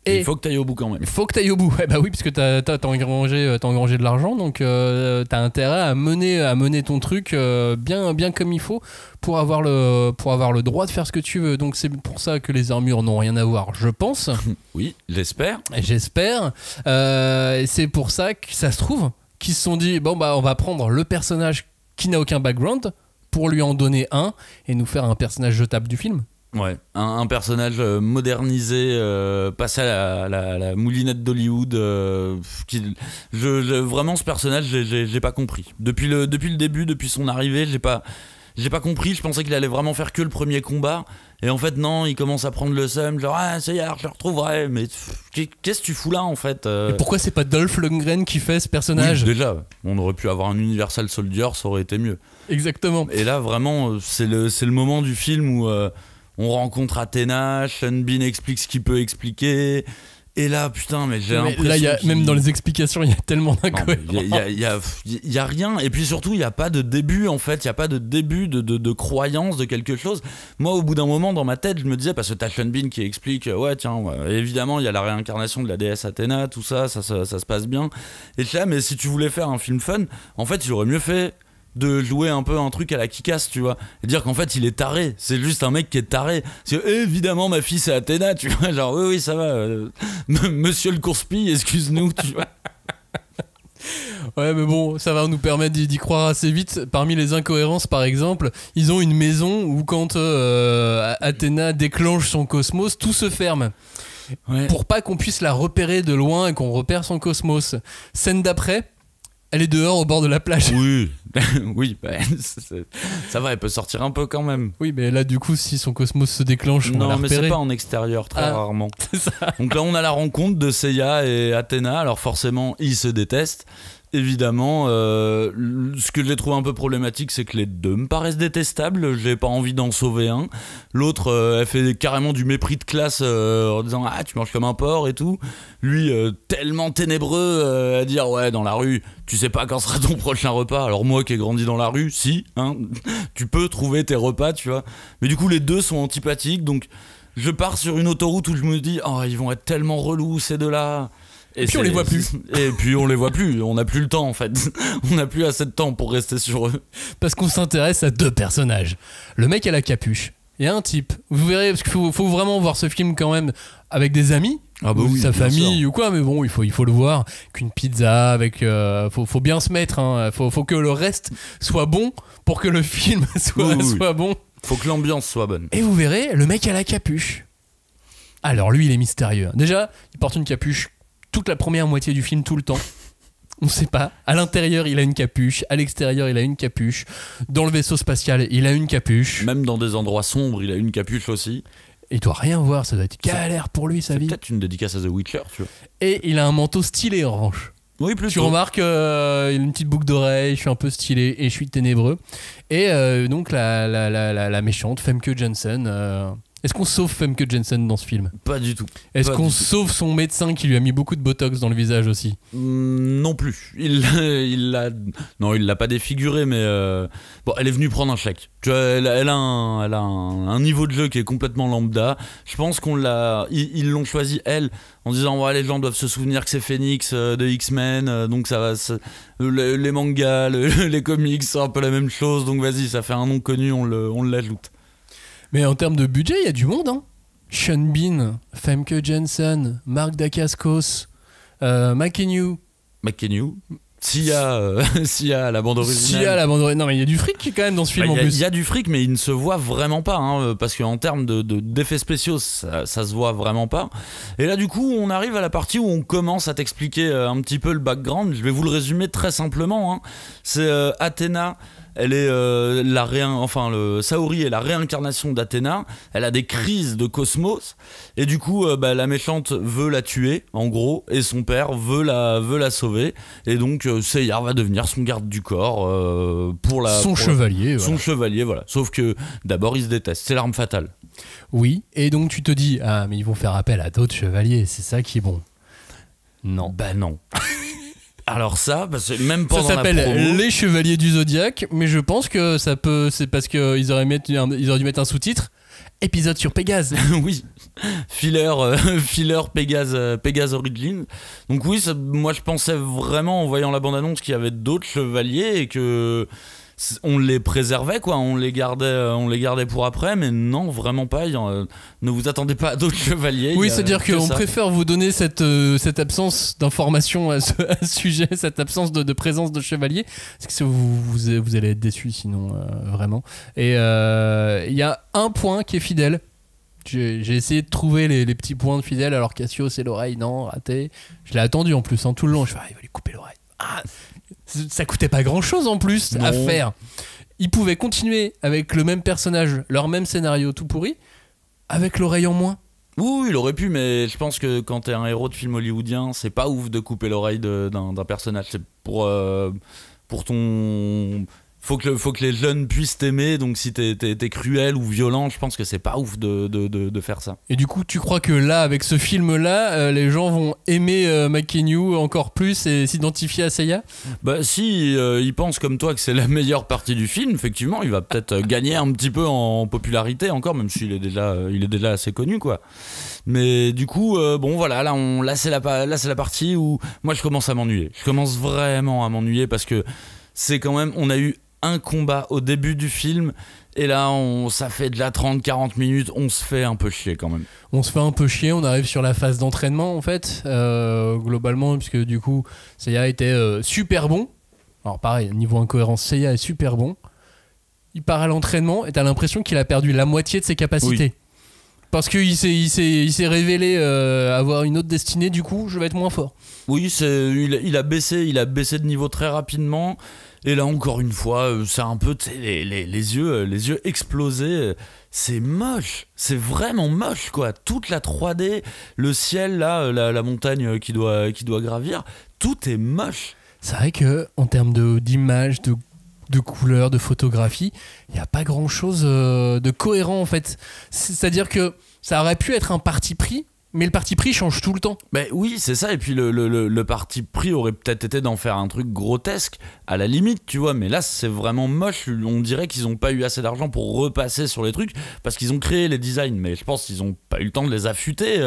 Et il faut que tu ailles au bout quand même. Il faut que tu ailles au bout. Bah oui, parce que t'as engrangé de l'argent, donc t'as intérêt à mener ton truc bien comme il faut pour avoir le droit de faire ce que tu veux. Donc c'est pour ça que les armures n'ont rien à voir, je pense. Oui, j'espère. J'espère. Et c'est pour ça que ça se trouve qu'ils se sont dit bon bah on va prendre le personnage qui n'a aucun background pour lui en donner un et nous faire un personnage jetable du film. Ouais, un personnage modernisé, passé à la moulinette d'Hollywood. Vraiment, ce personnage, j'ai pas compris. Depuis le début, depuis son arrivée, j'ai pas compris. Je pensais qu'il allait vraiment faire que le premier combat. Et en fait, non, il commence à prendre le seum. Genre, ça y est, je le retrouverai. Mais qu'est-ce que tu fous là, en fait Et pourquoi c'est pas Dolph Lundgren qui fait ce personnage ? Oui, déjà, on aurait pu avoir un Universal Soldier, ça aurait été mieux. Exactement. Et là, vraiment, c'est le moment du film où on rencontre Athéna, Sean Bean explique ce qu'il peut expliquer. Et là, putain, mais j'ai l'impression là, même dans les explications, il y a tellement d'incohérences. Il y a rien. Et puis surtout, il n'y a pas de début, en fait. Il n'y a pas de début de croyance de quelque chose. Moi, au bout d'un moment, dans ma tête, je me disais, parce que t'as Sean Bean qui explique, évidemment, il y a la réincarnation de la déesse Athéna, tout ça se passe bien. Et je là, mais si tu voulais faire un film fun, en fait, il aurait mieux fait de jouer un peu un truc à la Kick-Ass, tu vois, et dire qu'en fait il est taré, c'est juste un mec qui est taré, parce que évidemment ma fille c'est Athéna, tu vois, genre oui ça va, monsieur le course-pille, excuse-nous, tu vois. Ouais, mais bon, ça va nous permettre d'y croire assez vite. Parmi les incohérences, par exemple, ils ont une maison où quand Athéna déclenche son cosmos, tout se ferme. Ouais. Pour pas qu'on puisse la repérer de loin et qu'on repère son cosmos. Scène d'après, elle est dehors au bord de la plage. Oui, oui, ça va, elle peut sortir un peu quand même. Oui, mais là, du coup, si son cosmos se déclenche, on va la repérer. Non, mais c'est pas en extérieur, très rarement. C'est ça. Donc là, on a la rencontre de Seiya et Athéna. Alors forcément, ils se détestent. Évidemment, ce que j'ai trouvé un peu problématique, c'est que les deux me paraissent détestables. J'ai pas envie d'en sauver un. L'autre, elle fait carrément du mépris de classe en disant ah tu manges comme un porc et tout. Lui, tellement ténébreux à dire ouais dans la rue, tu sais pas quand sera ton prochain repas. Alors moi qui ai grandi dans la rue, si, hein, tu peux trouver tes repas, tu vois. Mais du coup les deux sont antipathiques, donc je pars sur une autoroute où je me dis oh ils vont être tellement relous ces deux-là. Et puis on les voit plus. Et puis on les voit plus, on n'a plus le temps en fait. On n'a plus assez de temps pour rester sur eux. Parce qu'on s'intéresse à deux personnages. Le mec à la capuche et un type. Vous verrez, parce qu'il faut vraiment voir ce film quand même avec des amis. Ah bah oui, sa famille sûr. ou quoi, mais bon, il faut le voir. Qu'une pizza avec. Faut bien se mettre, hein. Faut que le reste soit bon pour que le film soit bon. Faut que l'ambiance soit bonne. Et vous verrez, le mec à la capuche. Alors lui, il est mystérieux. Déjà, il porte une capuche toute la première moitié du film, tout le temps. On sait pas. À l'intérieur, il a une capuche. À l'extérieur, il a une capuche. Dans le vaisseau spatial, il a une capuche. Même dans des endroits sombres, il a une capuche aussi. Et il doit rien voir. Ça doit être galère pour lui, sa vie. C'est peut-être une dédicace à The Witcher, tu vois. Et il a un manteau stylé, en revanche. Oui, plutôt. Tu remarques, il a une petite boucle d'oreille. Je suis un peu stylé et je suis ténébreux. Et donc, la méchante, Femke Janssen... Est-ce qu'on sauve Femke Janssen dans ce film ? Pas du tout. Est-ce qu'on sauve son médecin qui lui a mis beaucoup de botox dans le visage aussi ? Non plus. Il l'a pas défiguré, mais bon, elle est venue prendre un chèque. Tu vois, elle a un niveau de jeu qui est complètement lambda. Je pense ils l'ont choisi elle en disant ouais, les gens doivent se souvenir que c'est Phoenix de X-Men, donc ça va. Les mangas, les comics, c'est un peu la même chose. Donc vas-y, ça fait un nom connu, on l'ajoute. Mais en termes de budget, il y a du monde, hein. Sean Bean, Femke Janssen, Mark Dacascos, McKenna. Sia, la bande originale. Non, mais il y a du fric quand même dans ce film en plus. Il y a du fric, mais il ne se voit vraiment pas, hein, parce qu'en termes d'effets spéciaux, ça se voit vraiment pas. Et là, du coup, on arrive à la partie où on commence à t'expliquer un petit peu le background. Je vais vous le résumer très simplement, hein. C'est Athéna. Elle est Saori est la réincarnation d'Athéna. Elle a des crises de cosmos et du coup la méchante veut la tuer en gros et son père veut la sauver et donc Seiya va devenir son garde du corps chevalier. Son chevalier, voilà. Sauf que d'abord ils se détestent, c'est l'arme fatale. Oui, et donc tu te dis ah mais ils vont faire appel à d'autres chevaliers, c'est ça qui est bon. Non. Bah non. Alors ça, parce que même pendant Ça s'appelle la promo, Les Chevaliers du Zodiaque, mais je pense que ça peut. C'est parce qu'ils auraient dû mettre un sous-titre. Épisode sur Pégase. oui, filler Pégase Origin. Donc oui, moi je pensais vraiment en voyant la bande-annonce qu'il y avait d'autres chevaliers et que on les préservait quoi, on les gardait pour après, mais non, vraiment pas. Ne vous attendez pas à d'autres chevaliers. Oui, c'est-à-dire qu'on préfère vous donner cette absence d'information à ce sujet, cette absence de présence de chevaliers, parce que vous allez être déçus sinon, vraiment. Et il y a un point qui est fidèle. J'ai essayé de trouver les petits points de fidèle, alors Cassio c'est l'oreille, non, raté. Je l'ai attendu en plus, tout le long. Je fais, il va lui couper l'oreille. Ça coûtait pas grand chose en plus à faire. Ils pouvaient continuer avec le même personnage, leur même scénario tout pourri, avec l'oreille en moins. Oui, il aurait pu, mais je pense que quand t'es un héros de film hollywoodien, c'est pas ouf de couper l'oreille d'un personnage. C'est pour ton. Faut que les jeunes puissent t'aimer, donc si t'es cruel ou violent, je pense que c'est pas ouf de faire ça. Et du coup, tu crois que là, avec ce film-là, les gens vont aimer McKinney encore plus et s'identifier à Seiya ? Bah si, ils pensent comme toi que c'est la meilleure partie du film, effectivement, il va peut-être gagner un petit peu en popularité encore, même s'il est déjà assez connu, quoi. Mais du coup, bon voilà, là c'est la partie où moi je commence à m'ennuyer. Je commence vraiment à m'ennuyer parce que c'est quand même, on a eu un combat au début du film et là ça fait déjà 30-40 minutes, on se fait un peu chier quand même. On se fait un peu chier, on arrive sur la phase d'entraînement en fait, globalement, puisque du coup Seiya était super bon. Alors pareil, niveau incohérence, Seiya est super bon. Il part à l'entraînement et t'as l'impression qu'il a perdu la moitié de ses capacités. Oui. Parce qu'il s'est révélé avoir une autre destinée, du coup je vais être moins fort. Oui, il a baissé de niveau très rapidement. Et là encore une fois, c'est un peu les yeux explosés. C'est moche, c'est vraiment moche quoi. Toute la 3D, le ciel là, la montagne qui doit gravir, tout est moche. C'est vrai que en termes d'image, de couleurs, de photographie, il n'y a pas grand chose de cohérent en fait. C'est-à-dire que ça aurait pu être un parti pris, mais le parti pris change tout le temps. Ben oui, c'est ça. Et puis le parti pris aurait peut-être été d'en faire un truc grotesque, à la limite, tu vois. Mais là, c'est vraiment moche. On dirait qu'ils n'ont pas eu assez d'argent pour repasser sur les trucs, parce qu'ils ont créé les designs. Mais je pense qu'ils n'ont pas eu le temps de les affûter.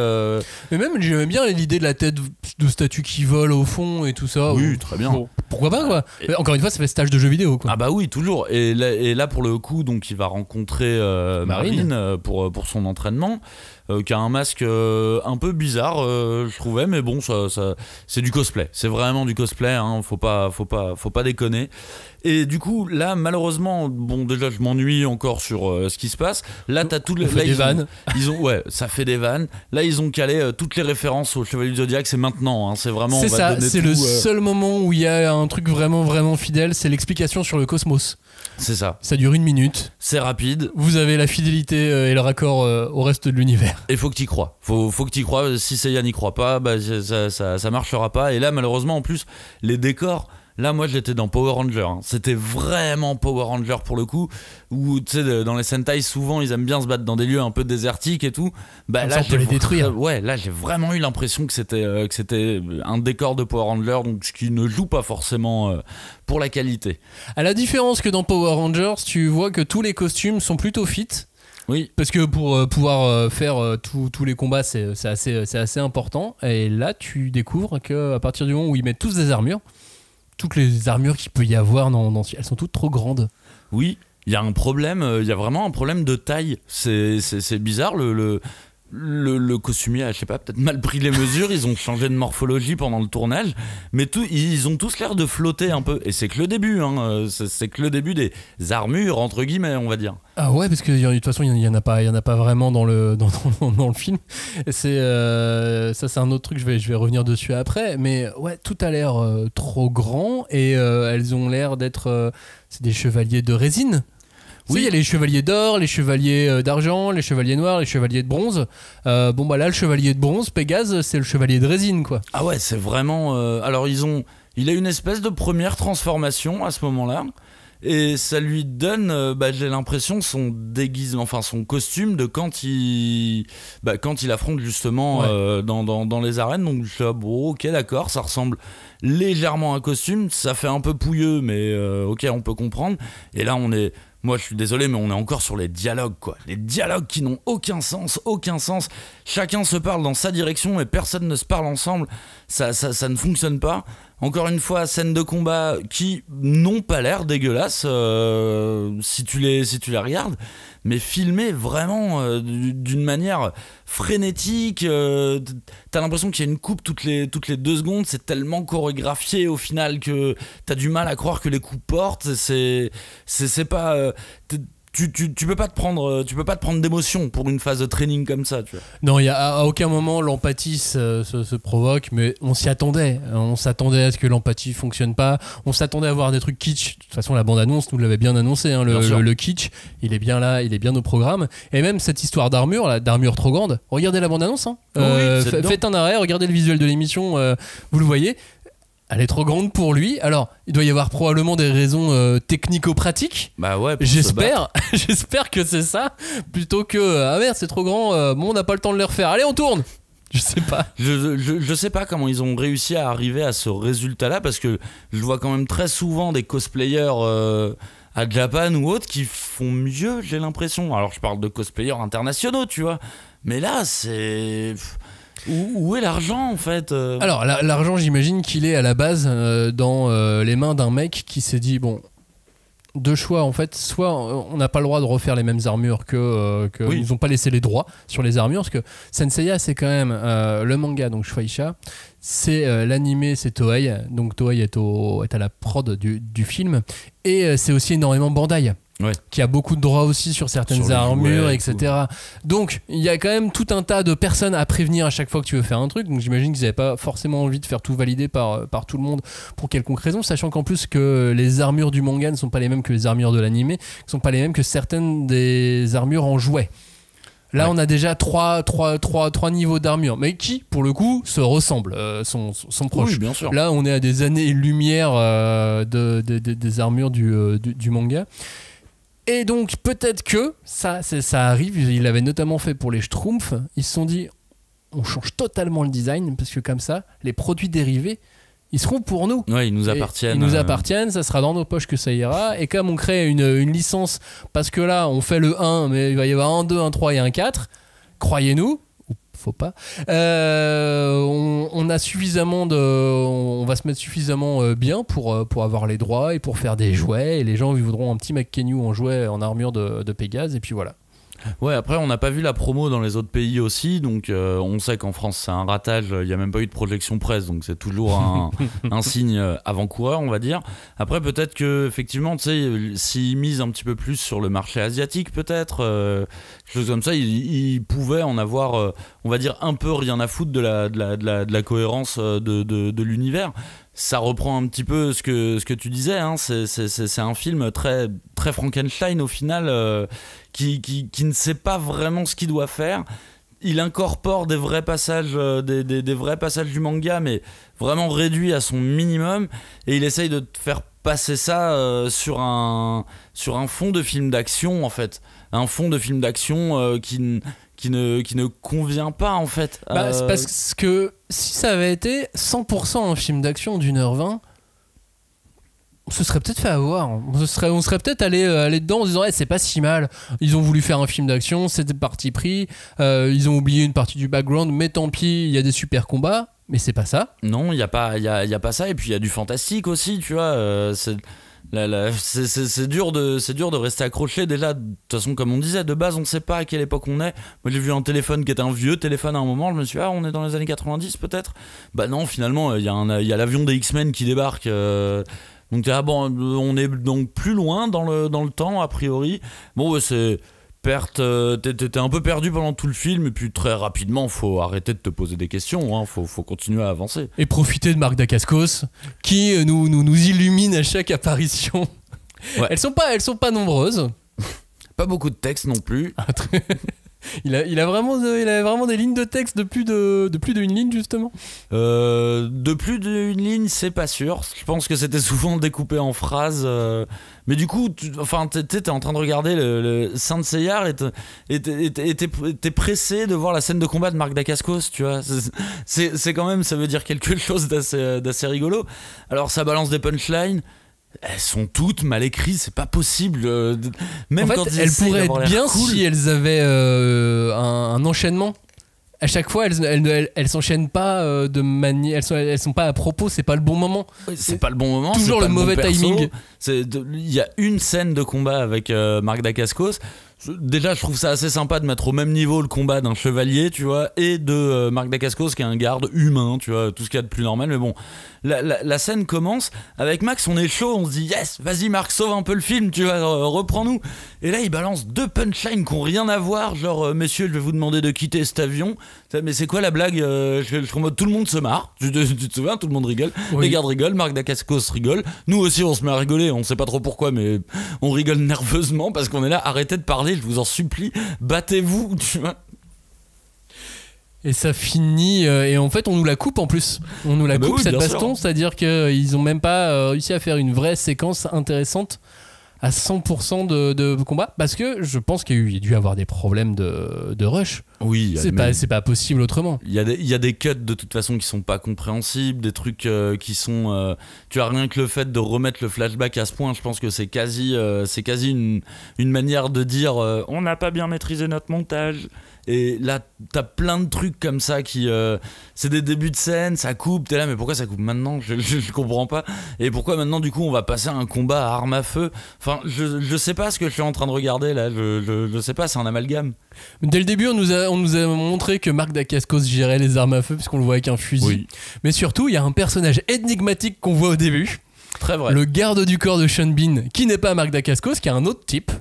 Mais même, j'aime bien l'idée de la tête de statue qui vole au fond et tout ça. Oui, très bien. Bon, pourquoi pas, quoi. Mais encore une fois, ça fait stage de jeu vidéo, quoi. Ah bah oui, toujours. Et là pour le coup, donc, il va rencontrer Marine pour son entraînement. Qui a un masque un peu bizarre, je trouvais, mais bon, ça c'est du cosplay. C'est vraiment du cosplay, hein, faut pas déconner. Et du coup, là, malheureusement, bon, déjà, je m'ennuie encore sur ce qui se passe. Là, t'as tout le. Là, des vannes. Ouais, ça fait des vannes. Là, ils ont calé toutes les références au Chevalier du Zodiaque. C'est maintenant, hein, c'est vraiment. C'est ça. C'est le seul moment où il y a un truc vraiment, vraiment fidèle. C'est l'explication sur le cosmos. C'est ça. Ça dure 1 minute. C'est rapide. Vous avez la fidélité et le raccord au reste de l'univers. Et faut que t'y crois. Faut que t'y crois. Si Seiya n'y croit pas, bah, ça marchera pas. Et là, malheureusement, en plus, les décors. Là, moi, j'étais dans Power Ranger. Hein. C'était vraiment Power Ranger pour le coup. Où, tu sais, dans les Sentai, souvent, ils aiment bien se battre dans des lieux un peu désertiques et tout. Bah, là, on peut les détruire. Ouais, là, j'ai vraiment eu l'impression que c'était un décor de Power Ranger, donc ce qui ne joue pas forcément pour la qualité. À la différence que dans Power Rangers, tu vois que tous les costumes sont plutôt fit. Oui. Parce que pour pouvoir faire tous les combats, c'est assez important. Et là, tu découvres qu'à partir du moment où ils mettent tous des armures, toutes les armures qu'il peut y avoir, elles sont toutes trop grandes. Oui, il y a un problème, il y a vraiment un problème de taille. C'est bizarre, le costumier, je sais pas, peut-être mal pris les mesures, ils ont changé de morphologie pendant le tournage, mais ils ont tous l'air de flotter un peu. Et c'est que le début, hein, c'est que le début des armures, entre guillemets, on va dire. Ah ouais, parce que de toute façon, il y en a pas vraiment dans le film. C'est un autre truc, je vais revenir dessus après. Mais ouais, tout a l'air trop grand et elles ont l'air d'être c'est des chevaliers de résine. Oui, il y a les chevaliers d'or, les chevaliers d'argent, les chevaliers noirs, les chevaliers de bronze. Bon bah là, le chevalier de bronze, Pégase, c'est le chevalier de résine, quoi. Ah ouais, c'est vraiment. Alors il a une espèce de première transformation à ce moment-là. Et ça lui donne, j'ai l'impression, son déguisement, enfin son costume de quand il affronte justement dans les arènes. Donc je suis là, bon, ok, d'accord, ça ressemble légèrement à un costume, ça fait un peu pouilleux, mais ok, on peut comprendre. Et là, moi je suis désolé, mais on est encore sur les dialogues, quoi. Les dialogues qui n'ont aucun sens. Chacun se parle dans sa direction et personne ne se parle ensemble. Ça ne fonctionne pas. Encore une fois, scènes de combat qui n'ont pas l'air dégueulasses si tu les regardes, mais filmées vraiment d'une manière frénétique. T'as l'impression qu'il y a une coupe toutes les 2 secondes. C'est tellement chorégraphié au final que t'as du mal à croire que les coups portent. C'est pas... Tu peux pas te prendre d'émotion pour une phase de training comme ça, tu vois. Non, à aucun moment l'empathie se provoque, mais on s'y attendait. On s'attendait à ce que l'empathie fonctionne pas. On s'attendait à voir des trucs kitsch. De toute façon, la bande-annonce nous l'avait bien annoncé. Hein, le kitsch, il est bien là, il est bien au programme. Et même cette histoire d'armure trop grande. Regardez la bande-annonce. Hein. Faites un arrêt, regardez le visuel de l'émission, vous le voyez. Elle est trop grande pour lui. Alors, il doit y avoir probablement des raisons technico-pratiques. Bah ouais. J'espère que c'est ça. Plutôt que ah merde, c'est trop grand. On n'a pas le temps de les refaire. Allez, on tourne. Je sais pas. Je sais pas comment ils ont réussi à arriver à ce résultat-là, parce que je vois quand même très souvent des cosplayers à Japan ou autres qui font mieux, j'ai l'impression. Alors, je parle de cosplayers internationaux, tu vois. Mais là, c'est... Où est l'argent en fait Alors l'argent, j'imagine qu'il est à la base dans les mains d'un mec qui s'est dit bon, 2 choix en fait, soit on n'a pas le droit de refaire les mêmes armures que ils n'ont pas laissé les droits sur les armures, parce que Senseiya c'est quand même le manga, donc Shueisha, c'est l'animé, c'est Toei, donc Toei est à la prod du film, et c'est aussi énormément Bandai. Ouais. Qui a beaucoup de droits aussi sur certaines armures, etc. Donc il y a quand même tout un tas de personnes à prévenir à chaque fois que tu veux faire un truc. Donc j'imagine qu'ils n'avaient pas forcément envie de faire tout valider par tout le monde pour quelconque raison, sachant qu'en plus que les armures du manga ne sont pas les mêmes que les armures de l'animé, ne sont pas les mêmes que certaines des armures en jouet. Là, on a déjà trois niveaux d'armure, mais qui, pour le coup, se ressemblent, sont proches. Oui, bien sûr. Là, on est à des années-lumière des armures du manga. Et donc peut-être que ça arrive, il l'avait notamment fait pour les Schtroumpfs, ils se sont dit on change totalement le design, parce que comme ça les produits dérivés ils seront pour nous. Ouais, ils nous appartiennent. Ils nous appartiennent, ça sera dans nos poches que ça ira. Et comme on crée une licence, parce que là on fait le 1, mais il va y avoir un 2, un 3 et un 4, croyez-nous, faut pas, on a suffisamment on va se mettre suffisamment bien pour avoir les droits et pour faire des jouets, et les gens ils voudront un petit McKenyu en jouet en armure de Pégase, et puis voilà. Ouais, après on n'a pas vu la promo dans les autres pays aussi, donc on sait qu'en France c'est un ratage, il n'y a même pas eu de projection presse, donc c'est toujours un signe avant-coureur, on va dire. Après peut-être que effectivement, tu sais, s'ils misent un petit peu plus sur le marché asiatique, peut-être quelque chose comme ça, ils pouvaient en avoir, on va dire, un peu rien à foutre de la cohérence de l'univers. Ça reprend un petit peu ce que tu disais, hein. C'est un film très, très Frankenstein au final, qui ne sait pas vraiment ce qu'il doit faire. Il incorpore des vrais passages, des vrais passages du manga, mais vraiment réduits à son minimum, et il essaye de te faire passer ça sur un fond de film d'action, en fait. Un fond de film d'action qui ne convient pas, en fait. C'est parce que si ça avait été 100% un film d'action d'1h20, on se serait peut-être fait avoir. On serait peut-être allé dedans en se disant c'est pas si mal. Ils ont voulu faire un film d'action, c'était parti pris. Ils ont oublié une partie du background, mais tant pis, il y a des super combats. Mais c'est pas ça. Non, il y a pas ça. Et puis il y a du fantastique aussi, tu vois. C'est dur de rester accroché. Déjà, de toute façon, comme on disait, de base on sait pas à quelle époque on est. Moi j'ai vu un téléphone qui était un vieux téléphone à un moment, je me suis dit on est dans les années 90 peut-être. Bah non, finalement il y a l'avion des X-Men qui débarque, donc on est donc plus loin dans le temps a priori. Bon, c'est perte, t'étais un peu perdu pendant tout le film, et puis très rapidement faut arrêter de te poser des questions, hein. Faut continuer à avancer et profiter de Marc Dacascos qui nous illumine à chaque apparition. Ouais. Elles sont pas nombreuses, pas beaucoup de texte non plus. Il avait vraiment des lignes de texte de plus d'une ligne, justement. De plus d'une ligne, c'est pas sûr. Je pense que c'était souvent découpé en phrases. Mais du coup, t'es en train de regarder le Saint Seiya et t'es pressé de voir la scène de combat de Marc Dacascos, tu vois. C'est quand même, ça veut dire quelque chose d'assez rigolo. Alors ça balance des punchlines. Elles sont toutes mal écrites, c'est pas possible. Même en fait, quand elles pourraient être bien cool. si elles avaient un enchaînement. À chaque fois, elles s'enchaînent pas de manière. Elles sont pas à propos, c'est pas le bon moment. C'est pas le bon moment. Toujours le mauvais bon timing. Il y a une scène de combat avec Marc Dacascos. Déjà, je trouve ça assez sympa de mettre au même niveau le combat d'un chevalier, tu vois, et de Marc Dacascos qui est un garde humain, tu vois, tout ce qu'il y a de plus normal. Mais bon, la scène commence avec Max, on est chaud, on se dit yes, vas-y Marc, sauve un peu le film, tu vois, reprends-nous. Et là, il balance 2 punchlines qui ont rien à voir, genre messieurs, je vais vous demander de quitter cet avion. Mais c'est quoi la blague? Tout le monde se marre, tu te souviens, tout le monde rigole, oui. Les gardes rigolent, Marc Dacascos rigole, nous aussi on se met à rigoler, on sait pas trop pourquoi, mais on rigole nerveusement parce qu'on est là, arrêtez de parler, je vous en supplie, battez-vous, tu vois. Et ça finit, et en fait on nous la coupe en plus. On nous la coupe oui, cette baston, sûr. c'est-à-dire qu'ils ont même pas réussi à faire une vraie séquence intéressante à 100% de combat, parce que je pense qu'il y a dû avoir des problèmes de rush. Oui, c'est pas possible autrement. Il y a des cuts de toute façon qui sont pas compréhensibles, des trucs qui sont. Tu as rien que le fait de remettre le flashback à ce point, je pense que c'est quasi une manière de dire on n'a pas bien maîtrisé notre montage. Et là, t'as plein de trucs comme ça qui. C'est des débuts de scène, ça coupe, t'es là, mais pourquoi ça coupe maintenant? Je comprends pas. Et pourquoi maintenant, du coup, on va passer à un combat à armes à feu? Enfin, je sais pas ce que je suis en train de regarder là, je sais pas, c'est un amalgame. Dès le début, on nous a montré que Marc Dacascos gérait les armes à feu, puisqu'on le voit avec un fusil. Oui. Mais surtout, il y a un personnage énigmatique qu'on voit au début. Très vrai. Le garde du corps de Sean Bean, qui n'est pas Marc Dacascos, qui est un autre type.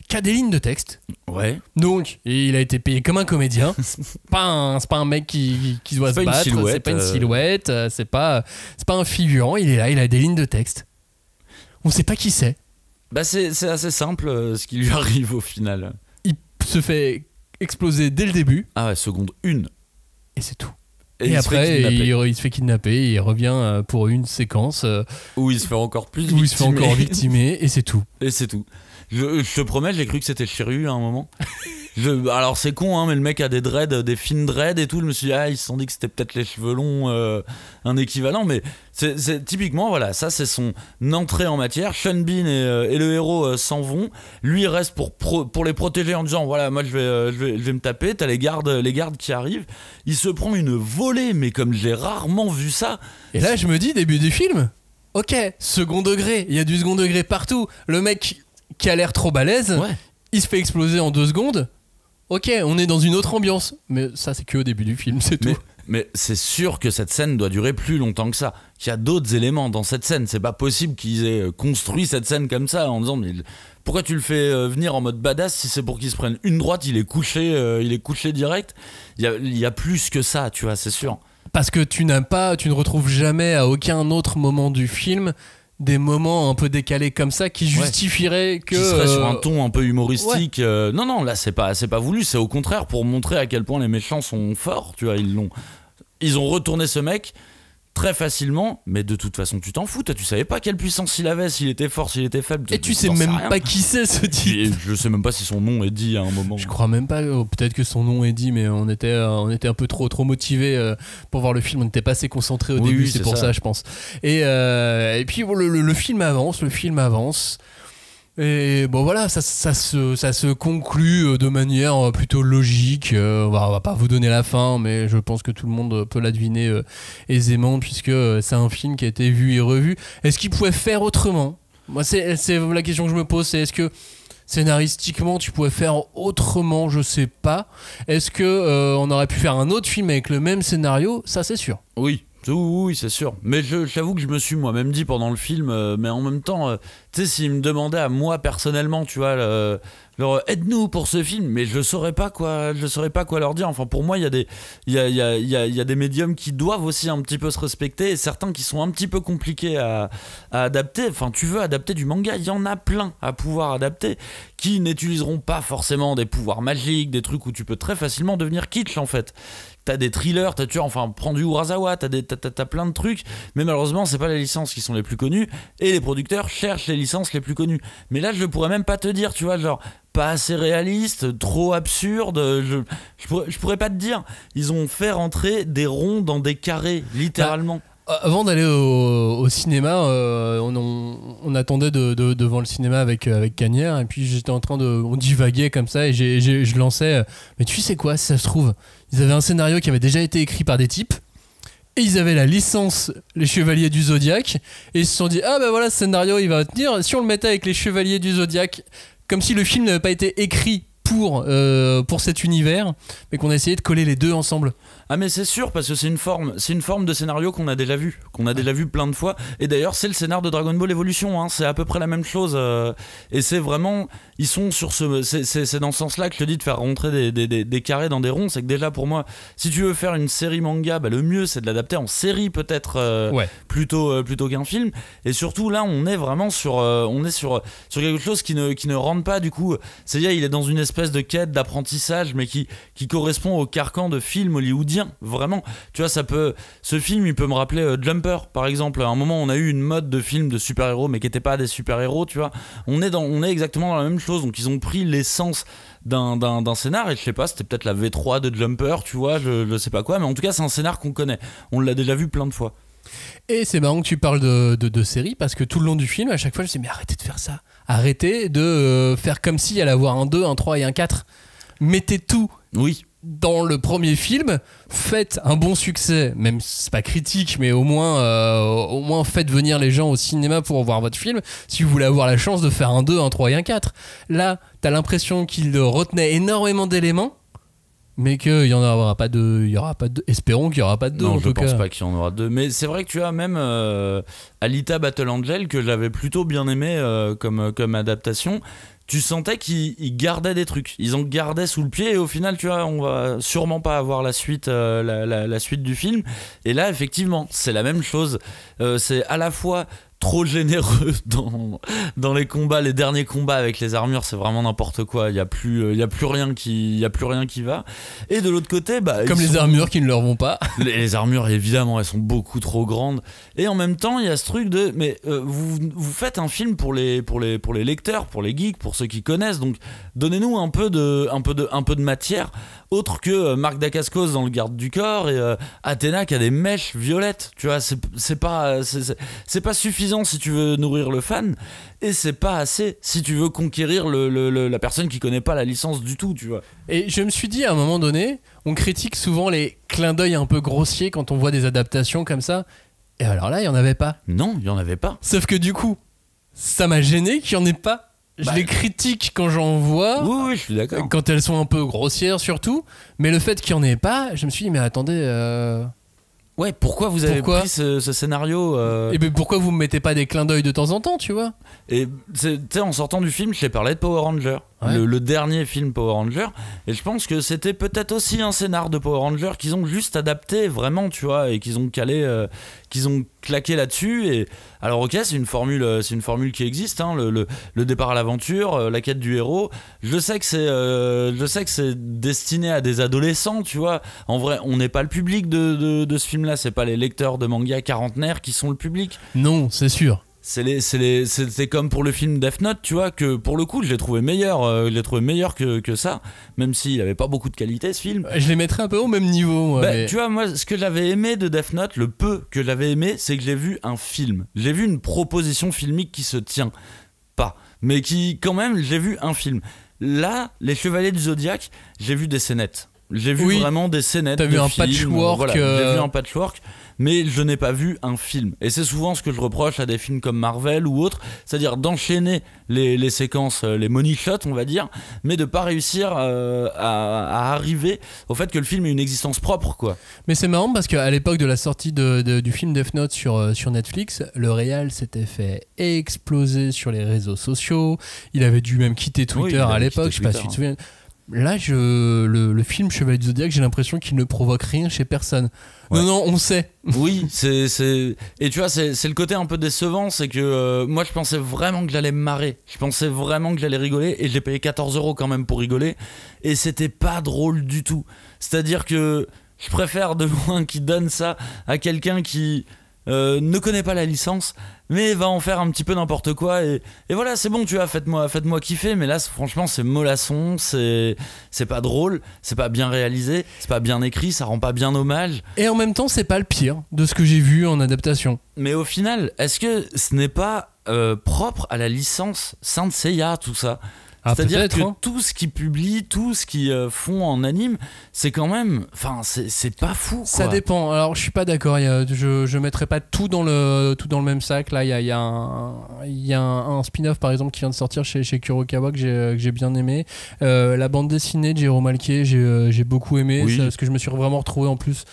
Qui a des lignes de texte. Ouais. Donc, il a été payé comme un comédien. C'est pas un mec qui doit se battre. C'est pas une silhouette. C'est pas un figurant. Il est là, il a des lignes de texte. On sait pas qui c'est. Bah c'est assez simple ce qui lui arrive au final. Il se fait exploser dès le début. Ah ouais, seconde 1. Et c'est tout. Et après, il se fait kidnapper. Et il revient pour une séquence. Où il se fait encore plus victimer. Où il se fait encore victimer. Et c'est tout. Et c'est tout. Je te promets, j'ai cru que c'était Chiru à un moment. Alors c'est con, hein, mais le mec a des dreads, des fines dreads et tout. Je me suis dit, ils se sont dit que c'était peut-être les cheveux longs, un équivalent. Mais c'est typiquement, voilà, ça c'est son entrée en matière. Sean Bean et le héros s'en vont. Lui il reste pour les protéger en disant, voilà, moi je vais me taper. T'as les gardes qui arrivent. Il se prend une volée, mais comme j'ai rarement vu ça. Et là je me dis, début du film, ok, second degré, il y a du second degré partout. Le mec qui a l'air trop balèze, ouais. Il se fait exploser en 2 secondes. Ok, on est dans une autre ambiance. Mais ça, c'est que au début du film, c'est tout. Mais c'est sûr que cette scène doit durer plus longtemps que ça. Qu'il y a d'autres éléments dans cette scène. C'est pas possible qu'ils aient construit cette scène comme ça en disant mais pourquoi tu le fais venir en mode badass si c'est pour qu'il se prenne une droite, il est couché direct. Il y a plus que ça, tu vois, c'est sûr. Parce que tu ne retrouves jamais à aucun autre moment du film des moments un peu décalés comme ça qui justifieraient que... Qui serait sur un ton un peu humoristique. Ouais. Non, là c'est pas voulu, c'est au contraire pour montrer à quel point les méchants sont forts, tu vois, ils ont retourné ce mec très facilement, mais de toute façon tu t'en fous, tu savais pas quelle puissance il avait, s'il était fort, s'il était faible. Et tu sais même pas qui c'est ce type. Je sais même pas si son nom est dit à un moment. Je crois même pas, peut-être que son nom est dit, mais on était un peu trop motivés pour voir le film, on n'était pas assez concentrés au début, c'est pour ça je pense. Et puis le film avance. Et bon voilà, ça se conclut de manière plutôt logique. On va pas vous donner la fin, mais je pense que tout le monde peut la deviner aisément, puisque c'est un film qui a été vu et revu. Est-ce qu'il pouvait faire autrement ? Moi, c'est la question que je me pose, c'est est-ce que scénaristiquement tu pouvais faire autrement ? Je sais pas. Est-ce que on aurait pu faire un autre film avec le même scénario ? Ça c'est sûr. Oui, c'est sûr. Mais j'avoue que je me suis moi-même dit pendant le film, mais en même temps, tu sais, s'ils me demandaient à moi personnellement, tu vois, leur aide-nous pour ce film, mais je saurais pas quoi leur dire. Enfin, pour moi, il y a des médiums qui doivent aussi un petit peu se respecter, et certains qui sont un petit peu compliqués à adapter. Enfin, tu veux adapter du manga, il y en a plein à pouvoir adapter. qui n'utiliseront pas forcément des pouvoirs magiques, des trucs où tu peux très facilement devenir kitsch en fait. T'as des thrillers, prends du Urasawa, t'as plein de trucs, mais malheureusement c'est pas les licences qui sont les plus connues, et les producteurs cherchent les licences les plus connues. Mais là je pourrais même pas te dire, tu vois, genre pas assez réaliste, trop absurde, je pourrais pas te dire. Ils ont fait rentrer des ronds dans des carrés, littéralement. Avant d'aller au cinéma, on attendait devant le cinéma avec Cagnère, et puis j'étais en train on divaguait comme ça, et je lançais, mais tu sais quoi, si ça se trouve, ils avaient un scénario qui avait déjà été écrit par des types, et ils avaient la licence Les Chevaliers du Zodiaque, et ils se sont dit, ah bah voilà, ce scénario il va tenir, si on le mettait avec Les Chevaliers du Zodiaque, comme si le film n'avait pas été écrit pour cet univers, mais qu'on a essayé de coller les deux ensemble. Ah mais c'est sûr, parce que c'est une forme de scénario qu'on a déjà vu plein de fois, et d'ailleurs c'est le scénar de Dragon Ball Evolution, hein, c'est à peu près la même chose, et c'est vraiment, ils sont sur c'est dans ce sens là que je te dis de faire rentrer des carrés dans des ronds. C'est que déjà pour moi, si tu veux faire une série manga, bah, le mieux c'est de l'adapter en série peut-être, plutôt qu'un film, et surtout là on est vraiment sur quelque chose qui ne rentre pas, du coup c'est-à-dire il est dans une espèce de quête d'apprentissage, mais qui correspond au carcan de film hollywoodien, vraiment. Tu vois, ce film il peut me rappeler Jumper par exemple. À un moment on a eu une mode de films de super-héros mais qui n'étaient pas des super-héros, tu vois. On est exactement dans la même chose, donc ils ont pris l'essence d'un scénar, et je sais pas, c'était peut-être la V3 de Jumper, tu vois, je sais pas quoi, mais en tout cas c'est un scénar qu'on connaît, on l'a déjà vu plein de fois. Et c'est marrant que tu parles de série, parce que tout le long du film, à chaque fois je me dis, mais arrêtez de faire ça, arrêtez de faire comme s'il allait avoir un 2, un 3 et un 4, mettez tout dans le premier film, faites un bon succès, même si c'est pas critique, mais au moins faites venir les gens au cinéma pour voir votre film, si vous voulez avoir la chance de faire un 2, un 3 et un 4. Là, t'as l'impression qu'il retenait énormément d'éléments, mais qu'il n'y aura pas de. Espérons qu'il n'y aura pas de 2. Non, je pense pas qu'il y en aura 2. Mais c'est vrai que tu as même Alita Battle Angel, que j'avais plutôt bien aimé comme adaptation. Tu sentais qu'ils gardaient des trucs, ils en gardaient sous le pied, et au final, tu vois, on va sûrement pas avoir la suite, la suite du film. Et là, effectivement, c'est la même chose. C'est à la fois trop généreux dans les combats, les derniers combats avec les armures, c'est vraiment n'importe quoi. Il y a plus rien qui va. Et de l'autre côté, bah, comme les armures qui ne leur vont pas. Les armures, évidemment, elles sont beaucoup trop grandes. Et en même temps, il y a ce truc de, mais vous faites un film pour les lecteurs, pour les geeks, pour ceux qui connaissent. Donc, donnez-nous un peu de matière, autre que Marc Dacascos dans Le Garde du Corps et Athéna qui a des mèches violettes. Tu vois, c'est pas suffisant si tu veux nourrir le fan, et c'est pas assez si tu veux conquérir la personne qui connaît pas la licence du tout, tu vois. Et je me suis dit, à un moment donné, on critique souvent les clins d'œil un peu grossiers quand on voit des adaptations comme ça, et alors là il y en avait pas. Non, il y en avait pas. Sauf que du coup ça m'a gêné qu'il y en ait pas. Je les critique quand j'en vois. Oui, je suis d'accord. Quand elles sont un peu grossières surtout, mais le fait qu'il y en ait pas, je me suis dit, mais attendez, ouais, pourquoi vous avez pris ce scénario Et ben pourquoi vous me mettez pas des clins d'œil de temps en temps, tu vois? Et tu sais, en sortant du film, je t'ai parlé de Power Ranger, le dernier film Power Ranger, et je pense que c'était peut-être aussi un scénar de Power Ranger qu'ils ont juste adapté vraiment, tu vois, et qu'ils ont claqué là-dessus. Et alors ok, c'est une formule qui existe, hein, le départ à l'aventure, la quête du héros. Je sais que c'est destiné à des adolescents, tu vois. En vrai, on n'est pas le public de ce film-là, c'est pas les lecteurs de manga quarantenaires qui sont le public. Non, c'est sûr. C'est comme pour le film Death Note, tu vois, que pour le coup je l'ai trouvé meilleur, que ça, même s'il avait pas beaucoup de qualité ce film. Je les mettrais un peu au même niveau. Mais... Tu vois, moi ce que j'avais aimé de Death Note, le peu que j'avais aimé, c'est que j'ai vu un film, j'ai vu une proposition filmique qui se tient pas, mais qui quand même, j'ai vu un film. Là, Les Chevaliers du Zodiaque, j'ai vu des scénettes. J'ai vu vraiment des scénettes. T'as vu un films, patchwork. Voilà, j'ai vu un patchwork, mais je n'ai pas vu un film. Et c'est souvent ce que je reproche à des films comme Marvel ou autres, c'est-à-dire d'enchaîner les séquences, les money shots, on va dire, mais de pas réussir à arriver au fait que le film ait une existence propre, quoi. Mais c'est marrant parce qu'à l'époque de la sortie du film Death Note sur Netflix, le réal s'était fait exploser sur les réseaux sociaux. Il avait dû même quitter Twitter à l'époque, je sais pas si tu te souviens. Là, le film Chevalier du Zodiac, j'ai l'impression qu'il ne provoque rien chez personne. Ouais. Non, on sait. Oui, et tu vois, c'est le côté un peu décevant, c'est que moi je pensais vraiment que j'allais me marrer, je pensais vraiment que j'allais rigoler, et j'ai payé 14 € quand même pour rigoler, et c'était pas drôle du tout. C'est-à-dire que je préfère de loin qu'il donne ça à quelqu'un qui ne connaît pas la licence, mais va en faire un petit peu n'importe quoi, et voilà, c'est bon, tu vois, faites-moi kiffer, mais là franchement c'est mollasson, c'est pas drôle, c'est pas bien réalisé, c'est pas bien écrit, ça rend pas bien hommage. Et en même temps, c'est pas le pire de ce que j'ai vu en adaptation. Mais au final, est-ce que ce n'est pas propre à la licence Saint Seiya, tout ça? C'est-à-dire que tout ce qu'ils publient, tout ce qu'ils font en anime, c'est quand même, enfin, c'est pas fou, quoi. Ça dépend. Alors, je suis pas d'accord. Je mettrais pas tout dans le même sac. Là, il y a un spin-off par exemple qui vient de sortir chez Kurokawa que j'ai bien aimé. La bande dessinée de Jérôme Alquier, j'ai beaucoup aimé. Oui. Parce que je me suis vraiment retrouvé en plus.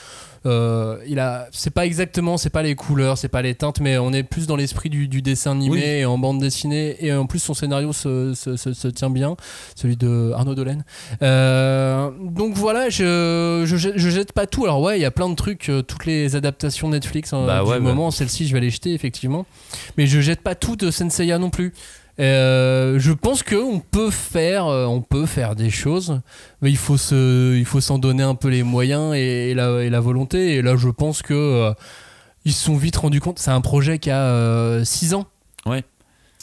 C'est pas exactement, c'est pas les couleurs, c'est pas les teintes, mais on est plus dans l'esprit du dessin animé, oui. Et en bande dessinée, et en plus son scénario se tient bien, celui de Arnaud Dolaine. Donc voilà, je jette pas tout. Alors ouais, il y a plein de trucs, toutes les adaptations Netflix du moment, celle-ci je vais les jeter effectivement, mais je jette pas tout de Senseiya non plus. Je pense qu'on peut faire des choses, mais il faut s'en donner un peu les moyens et la volonté. Et là, je pense que ils se sont vite rendus compte. C'est un projet qui a 6 ans. Ouais.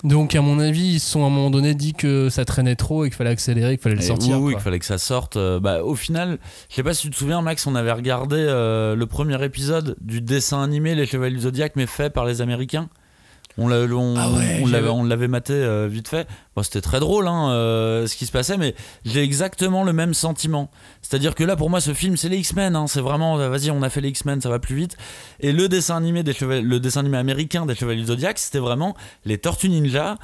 Donc, à mon avis, ils se sont à un moment donné dit que ça traînait trop et qu'il fallait accélérer, qu'il fallait le sortir. Oui, qu'il fallait que ça sorte. Au final, je sais pas si tu te souviens, Max, on avait regardé le premier épisode du dessin animé Les Chevaliers du Zodiac, mais fait par les Américains. On l'avait maté vite fait. Bon, c'était très drôle ce qui se passait, mais j'ai exactement le même sentiment. C'est-à-dire que là, pour moi, ce film, c'est les X-Men. C'est vraiment, vas-y, on a fait les X-Men, ça va plus vite. Et le dessin animé américain des Chevaliers du Zodiac, c'était vraiment les Tortues Ninja.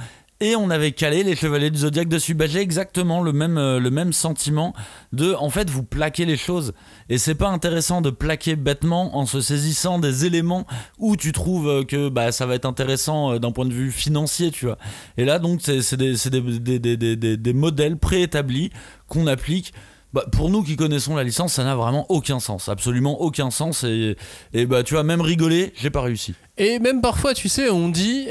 Et on avait calé les Chevaliers du Zodiac dessus. J'ai exactement le même sentiment de, en fait, vous plaquez les choses. Et c'est pas intéressant de plaquer bêtement en se saisissant des éléments où tu trouves que ça va être intéressant d'un point de vue financier, tu vois. Et là, donc, c'est des modèles préétablis qu'on applique. Pour nous qui connaissons la licence, ça n'a vraiment aucun sens, absolument aucun sens. Et tu vois, même rigoler, j'ai pas réussi. Et même parfois, tu sais, on dit...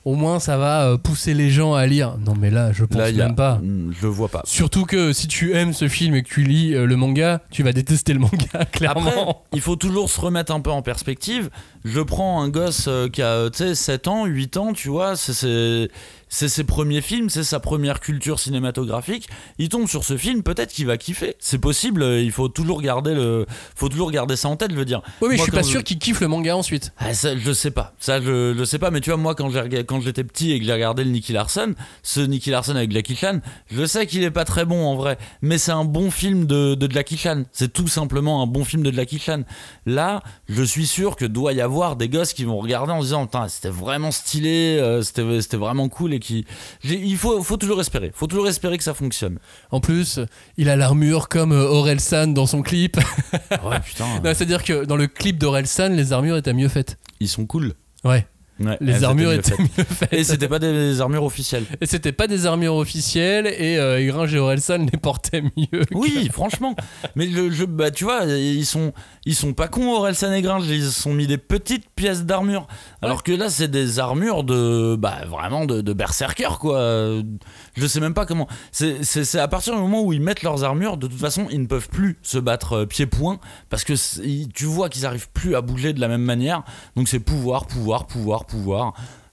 au moins ça va pousser les gens à lire. Non mais là je pense même pas. Je vois pas. Surtout que si tu aimes ce film et que tu lis le manga, tu vas détester le manga clairement. Après, il faut toujours se remettre un peu en perspective. Je prends un gosse qui a 7 ans, 8 ans, tu vois, c'est ses premiers films, c'est sa première culture cinématographique. Il tombe sur ce film, peut-être qu'il va kiffer. C'est possible, il faut toujours garder ça en tête, je veux dire. Oui, mais moi, je suis pas sûr qu'il kiffe le manga ensuite. Ça, je sais pas. Je sais pas, mais tu vois, moi, quand j'étais petit et que j'ai regardé le Nicky Larson, ce Nicky Larson avec Jackie Chan, je sais qu'il est pas très bon en vrai, mais c'est un bon film de Jackie Chan. C'est tout simplement un bon film de Jackie Chan. Là, je suis sûr que doit y avoir des gosses qui vont regarder en se disant, putain, c'était vraiment stylé, c'était vraiment cool. Il faut toujours espérer. Faut toujours espérer que ça fonctionne. En plus, il a l'armure comme Orelsan dans son clip. Ouais, putain. Non, c'est-à-dire que dans le clip d'Orelsan, les armures étaient mieux faites. Ils sont cool. Ouais. Les armures étaient mieux faites. Et c'était pas des armures officielles. Et Gringe et Orelsan les portaient mieux. Oui, franchement. Mais tu vois, ils sont pas cons, Orelsan et Gringe. Ils se sont mis des petites pièces d'armure. Alors que là, c'est des armures vraiment de berserker, quoi. Je sais même pas comment. C'est à partir du moment où ils mettent leurs armures, de toute façon, ils ne peuvent plus se battre pied-point. Parce que tu vois qu'ils arrivent plus à bouger de la même manière. Donc c'est pouvoir.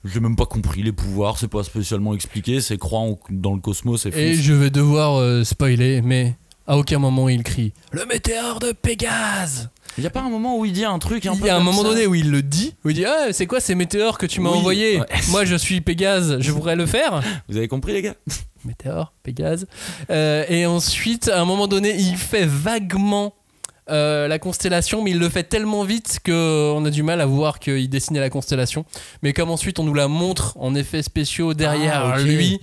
J'ai même pas compris les pouvoirs, c'est pas spécialement expliqué, c'est croire dans le cosmos, c'est fou. Et je vais devoir spoiler, mais à aucun moment il crie le météore de Pégase. Il y a pas un moment où il dit un truc un peu. Il y a un moment donné où il le dit, où il dit c'est quoi ces météores que tu m'as envoyés? Moi je suis Pégase, je voudrais le faire. Vous avez compris les gars? Météore, Pégase. Et ensuite, à un moment donné, il fait vaguement la constellation, mais il le fait tellement vite qu'on a du mal à voir qu'il dessinait la constellation. Mais comme ensuite on nous la montre en effets spéciaux derrière lui.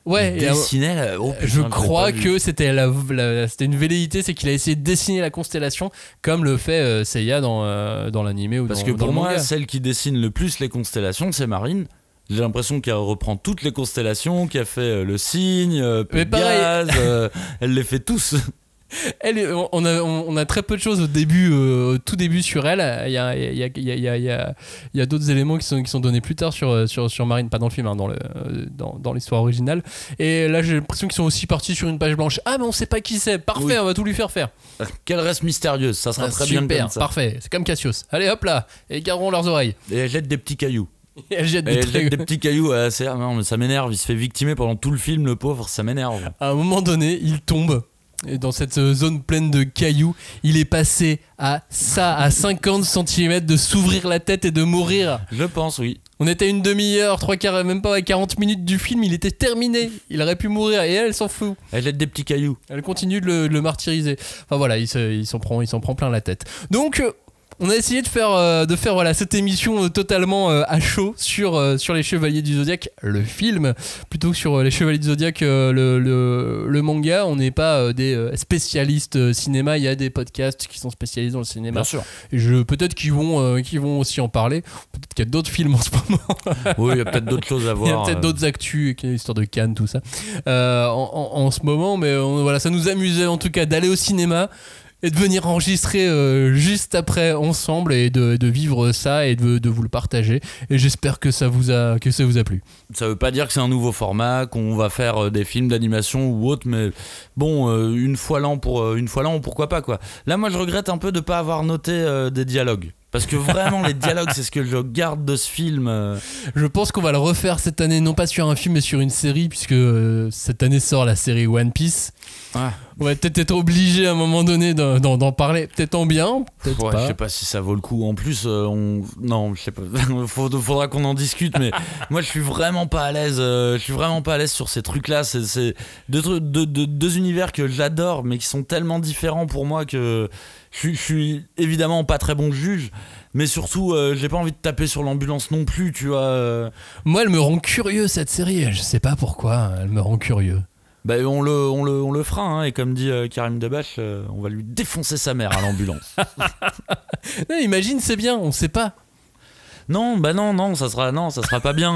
Ouais, il dessinait je crois que c'était une velléité, c'est qu'il a essayé de dessiner la constellation comme le fait Seiya dans l'animé ou parce dans que pour le moi, manga. Celle qui dessine le plus les constellations, c'est Marine. J'ai l'impression qu'elle reprend toutes les constellations, qu'elle fait le cygne, Mais pareil. Pégase, elle les fait tous. On a très peu de choses au début, tout début sur elle. Il y a d'autres éléments qui sont donnés plus tard sur Marine, pas dans le film, hein, dans l'histoire originale. Et là, j'ai l'impression qu'ils sont aussi partis sur une page blanche. Ah, mais on sait pas qui c'est. Parfait, Oui. on va tout lui faire faire. Qu'elle reste mystérieuse, ça sera très bien Super, comme ça. parfait. C'est comme Cassius. Allez, hop là, égarons leurs oreilles. Et elle jette des petits cailloux. Et elle jette Et des elle jette trucs. des petits cailloux, non, mais ça m'énerve. Il se fait victimer pendant tout le film, le pauvre, ça m'énerve. À un moment donné, il tombe. Et dans cette zone pleine de cailloux, il est passé à 50 cm de s'ouvrir la tête et de mourir. Je pense, oui. On était à une demi-heure, 3/4, même pas à 40 minutes du film, il était terminé. Il aurait pu mourir et elle s'en fout. Elle jette des petits cailloux. Elle continue de le martyriser. Enfin voilà, il s'en prend plein la tête. Donc on a essayé de faire voilà, cette émission totalement à chaud sur les Chevaliers du Zodiaque, le film, plutôt que sur les Chevaliers du Zodiaque, le manga. On n'est pas des spécialistes cinéma, il y a des podcasts qui sont spécialisés dans le cinéma. Bien sûr. Et peut-être qu'ils vont aussi en parler. Peut-être qu'il y a d'autres films en ce moment. Oui, il y a peut-être d'autres choses à voir. Il y a peut-être d'autres actus, l'histoire de Cannes, tout ça, en ce moment. Mais voilà, ça nous amusait en tout cas d'aller au cinéma et de venir enregistrer juste après ensemble et de vivre ça et de vous le partager. Et j'espère que ça vous a plu. Ça veut pas dire que c'est un nouveau format, qu'on va faire des films d'animation ou autre, mais bon, une fois l'an, pourquoi pas, quoi. Là, moi, je regrette un peu de pas avoir noté des dialogues. Parce que vraiment, les dialogues, c'est ce que je garde de ce film. Je pense qu'on va le refaire cette année, non pas sur un film, mais sur une série, puisque cette année sort la série One Piece. Ah. On va peut-être être obligé à un moment donné d'en parler, peut-être en bien, peut-être Ouais, pas. je sais pas si ça vaut le coup. En plus, non, je sais pas. Faudra qu'on en discute, mais moi, je suis vraiment pas à l'aise. Je suis vraiment pas à l'aise sur ces trucs-là. C'est deux univers que j'adore, mais qui sont tellement différents pour moi que je suis évidemment pas très bon juge. Mais surtout, j'ai pas envie de taper sur l'ambulance non plus, tu vois. Moi, elle me rend curieux cette série. Je sais pas pourquoi, elle me rend curieux. Bah, on le fera, hein, et comme dit Karim Debache, on va lui défoncer sa mère à l'ambulance. Non, imagine, c'est bien, on sait pas. Non, bah non, ça sera pas bien.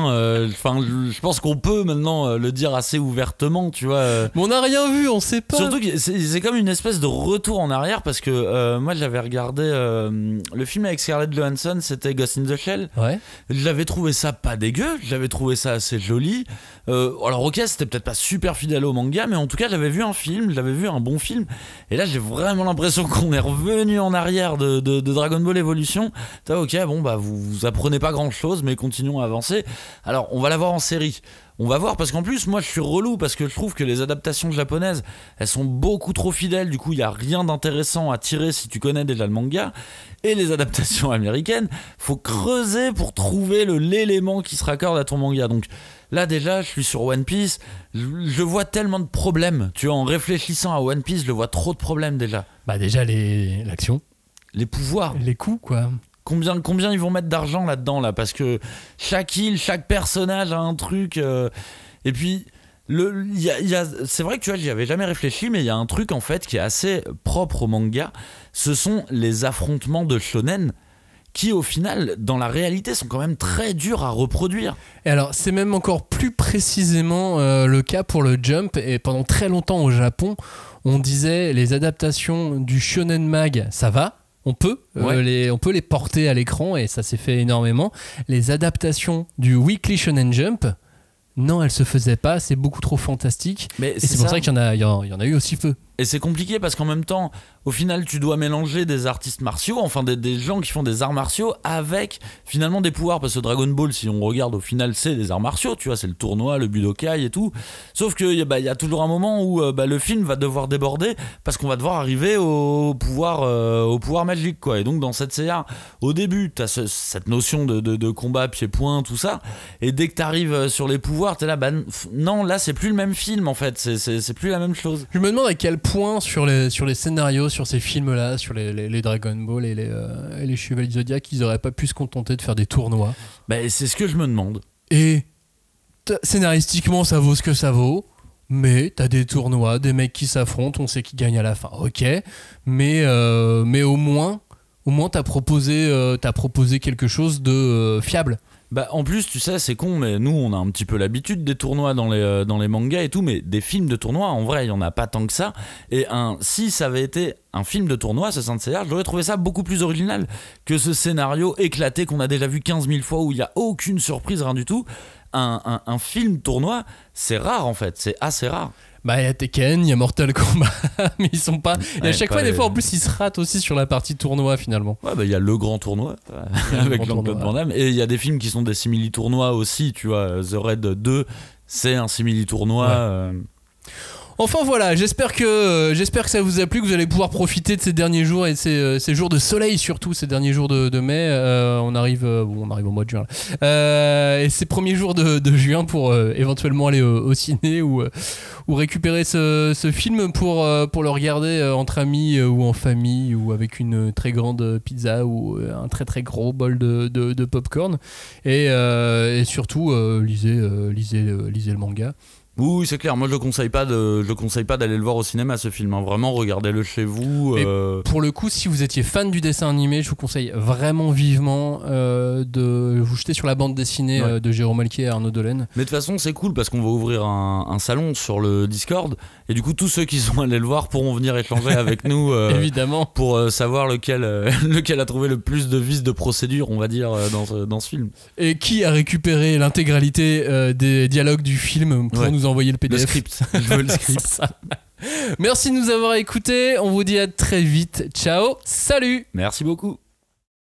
Enfin, je pense qu'on peut maintenant le dire assez ouvertement, tu vois. Mais on n'a rien vu, on sait pas. Surtout que c'est comme une espèce de retour en arrière parce que moi j'avais regardé le film avec Scarlett Johansson, c'était Ghost in the Shell. Ouais. J'avais trouvé ça pas dégueu, j'avais trouvé ça assez joli. Alors ok, c'était peut-être pas super fidèle au manga, mais en tout cas j'avais vu un bon film. Et là j'ai vraiment l'impression qu'on est revenu en arrière de Dragon Ball Evolution. Ok, bon bah vous apprenez pas grand chose, mais continuons à avancer. Alors on va la voir en série. On va voir, parce qu'en plus moi je suis relou parce que je trouve que les adaptations japonaises elles sont beaucoup trop fidèles, du coup il n'y a rien d'intéressant à tirer si tu connais déjà le manga. Et les adaptations américaines, faut creuser pour trouver l'élément qui se raccorde à ton manga. Donc là déjà je suis sur One Piece, je vois tellement de problèmes, tu vois, en réfléchissant à One Piece je vois trop de problèmes déjà. Bah déjà l'action, Les pouvoirs, les coups quoi. Combien ils vont mettre d'argent là-dedans là, parce que chaque île, chaque personnage a un truc et puis c'est vrai que tu vois, j'y avais jamais réfléchi, mais il y a un truc en fait qui est assez propre au manga, ce sont les affrontements de shonen qui au final dans la réalité sont quand même très durs à reproduire. Et alors c'est même encore plus précisément le cas pour le Jump, et pendant très longtemps au Japon on disait les adaptations du Shonen Mag ça va, on peut les porter à l'écran, et ça s'est fait énormément. Les adaptations du Weekly Shonen Jump, non, elles se faisaient pas, c'est beaucoup trop fantastique. Mais et c'est pour ça qu'il y en a eu aussi peu. Et c'est compliqué parce qu'en même temps, au final, tu dois mélanger des artistes martiaux, enfin des gens qui font des arts martiaux avec finalement des pouvoirs. Parce que Dragon Ball, si on regarde au final, c'est des arts martiaux, tu vois, c'est le tournoi, le Budokai et tout. Sauf qu'il y a toujours un moment où le film va devoir déborder parce qu'on va devoir arriver au pouvoir magique, quoi. Et donc dans cette CA, au début, t'as cette notion de combat pied-point, tout ça. Et dès que t'arrives sur les pouvoirs, t'es là, non, là c'est plus le même film en fait, c'est plus la même chose. Je me demande à quel point sur les scénarios, sur ces films-là, sur les Dragon Ball et les Chevaliers du Zodiaque, ils auraient pas pu se contenter de faire des tournois. C'est ce que je me demande. Et scénaristiquement, ça vaut ce que ça vaut. Mais t'as des tournois, des mecs qui s'affrontent, on sait qui gagne à la fin. Ok, mais au moins t'as proposé quelque chose de fiable. Bah en plus tu sais c'est con mais nous on a un petit peu l'habitude des tournois dans les mangas et tout, mais des films de tournoi en vrai il y en a pas tant que ça. Et si ça avait été un film de tournoi, ce Saint Seiya, j'aurais trouvé ça beaucoup plus original que ce scénario éclaté qu'on a déjà vu 15 000 fois où il y a aucune surprise, rien du tout. Un film tournoi c'est rare en fait, c'est assez rare. Bah, il y a Tekken, il y a Mortal Kombat, mais ils sont pas. Et à chaque fois, des fois, en plus, ils se ratent aussi sur la partie tournoi finalement. Ouais, bah, il y a le grand tournoi avec Jean-Claude Van Damme. Et il y a des films qui sont des simili-tournois aussi, tu vois. The Raid 2, c'est un simili-tournoi. Ouais. Enfin voilà, j'espère que ça vous a plu, que vous allez pouvoir profiter de ces derniers jours et de ces jours de soleil, surtout ces derniers jours de mai. On arrive au mois de juin. Et ces premiers jours de juin pour éventuellement aller au ciné ou récupérer ce film pour le regarder entre amis ou en famille ou avec une très grande pizza ou un très très gros bol de popcorn. Et surtout, lisez le manga. Oui, c'est clair. Moi, je le conseille pas d'aller le voir au cinéma, ce film. Hein. Vraiment, regardez-le chez vous. Et pour le coup, si vous étiez fan du dessin animé, je vous conseille vraiment vivement de vous jeter sur la bande dessinée de Jérôme Alquier et Arnaud Delaine. Mais de toute façon, c'est cool parce qu'on va ouvrir un salon sur le Discord. Et du coup, tous ceux qui sont allés le voir pourront venir échanger avec nous. Évidemment. Pour savoir lequel a trouvé le plus de vices de procédure, on va dire, dans ce film. Et qui a récupéré l'intégralité des dialogues du film pour nous envoyer le PDF. Le script. Je veux le script. Merci de nous avoir écoutés. On vous dit à très vite. Ciao. Salut. Merci beaucoup.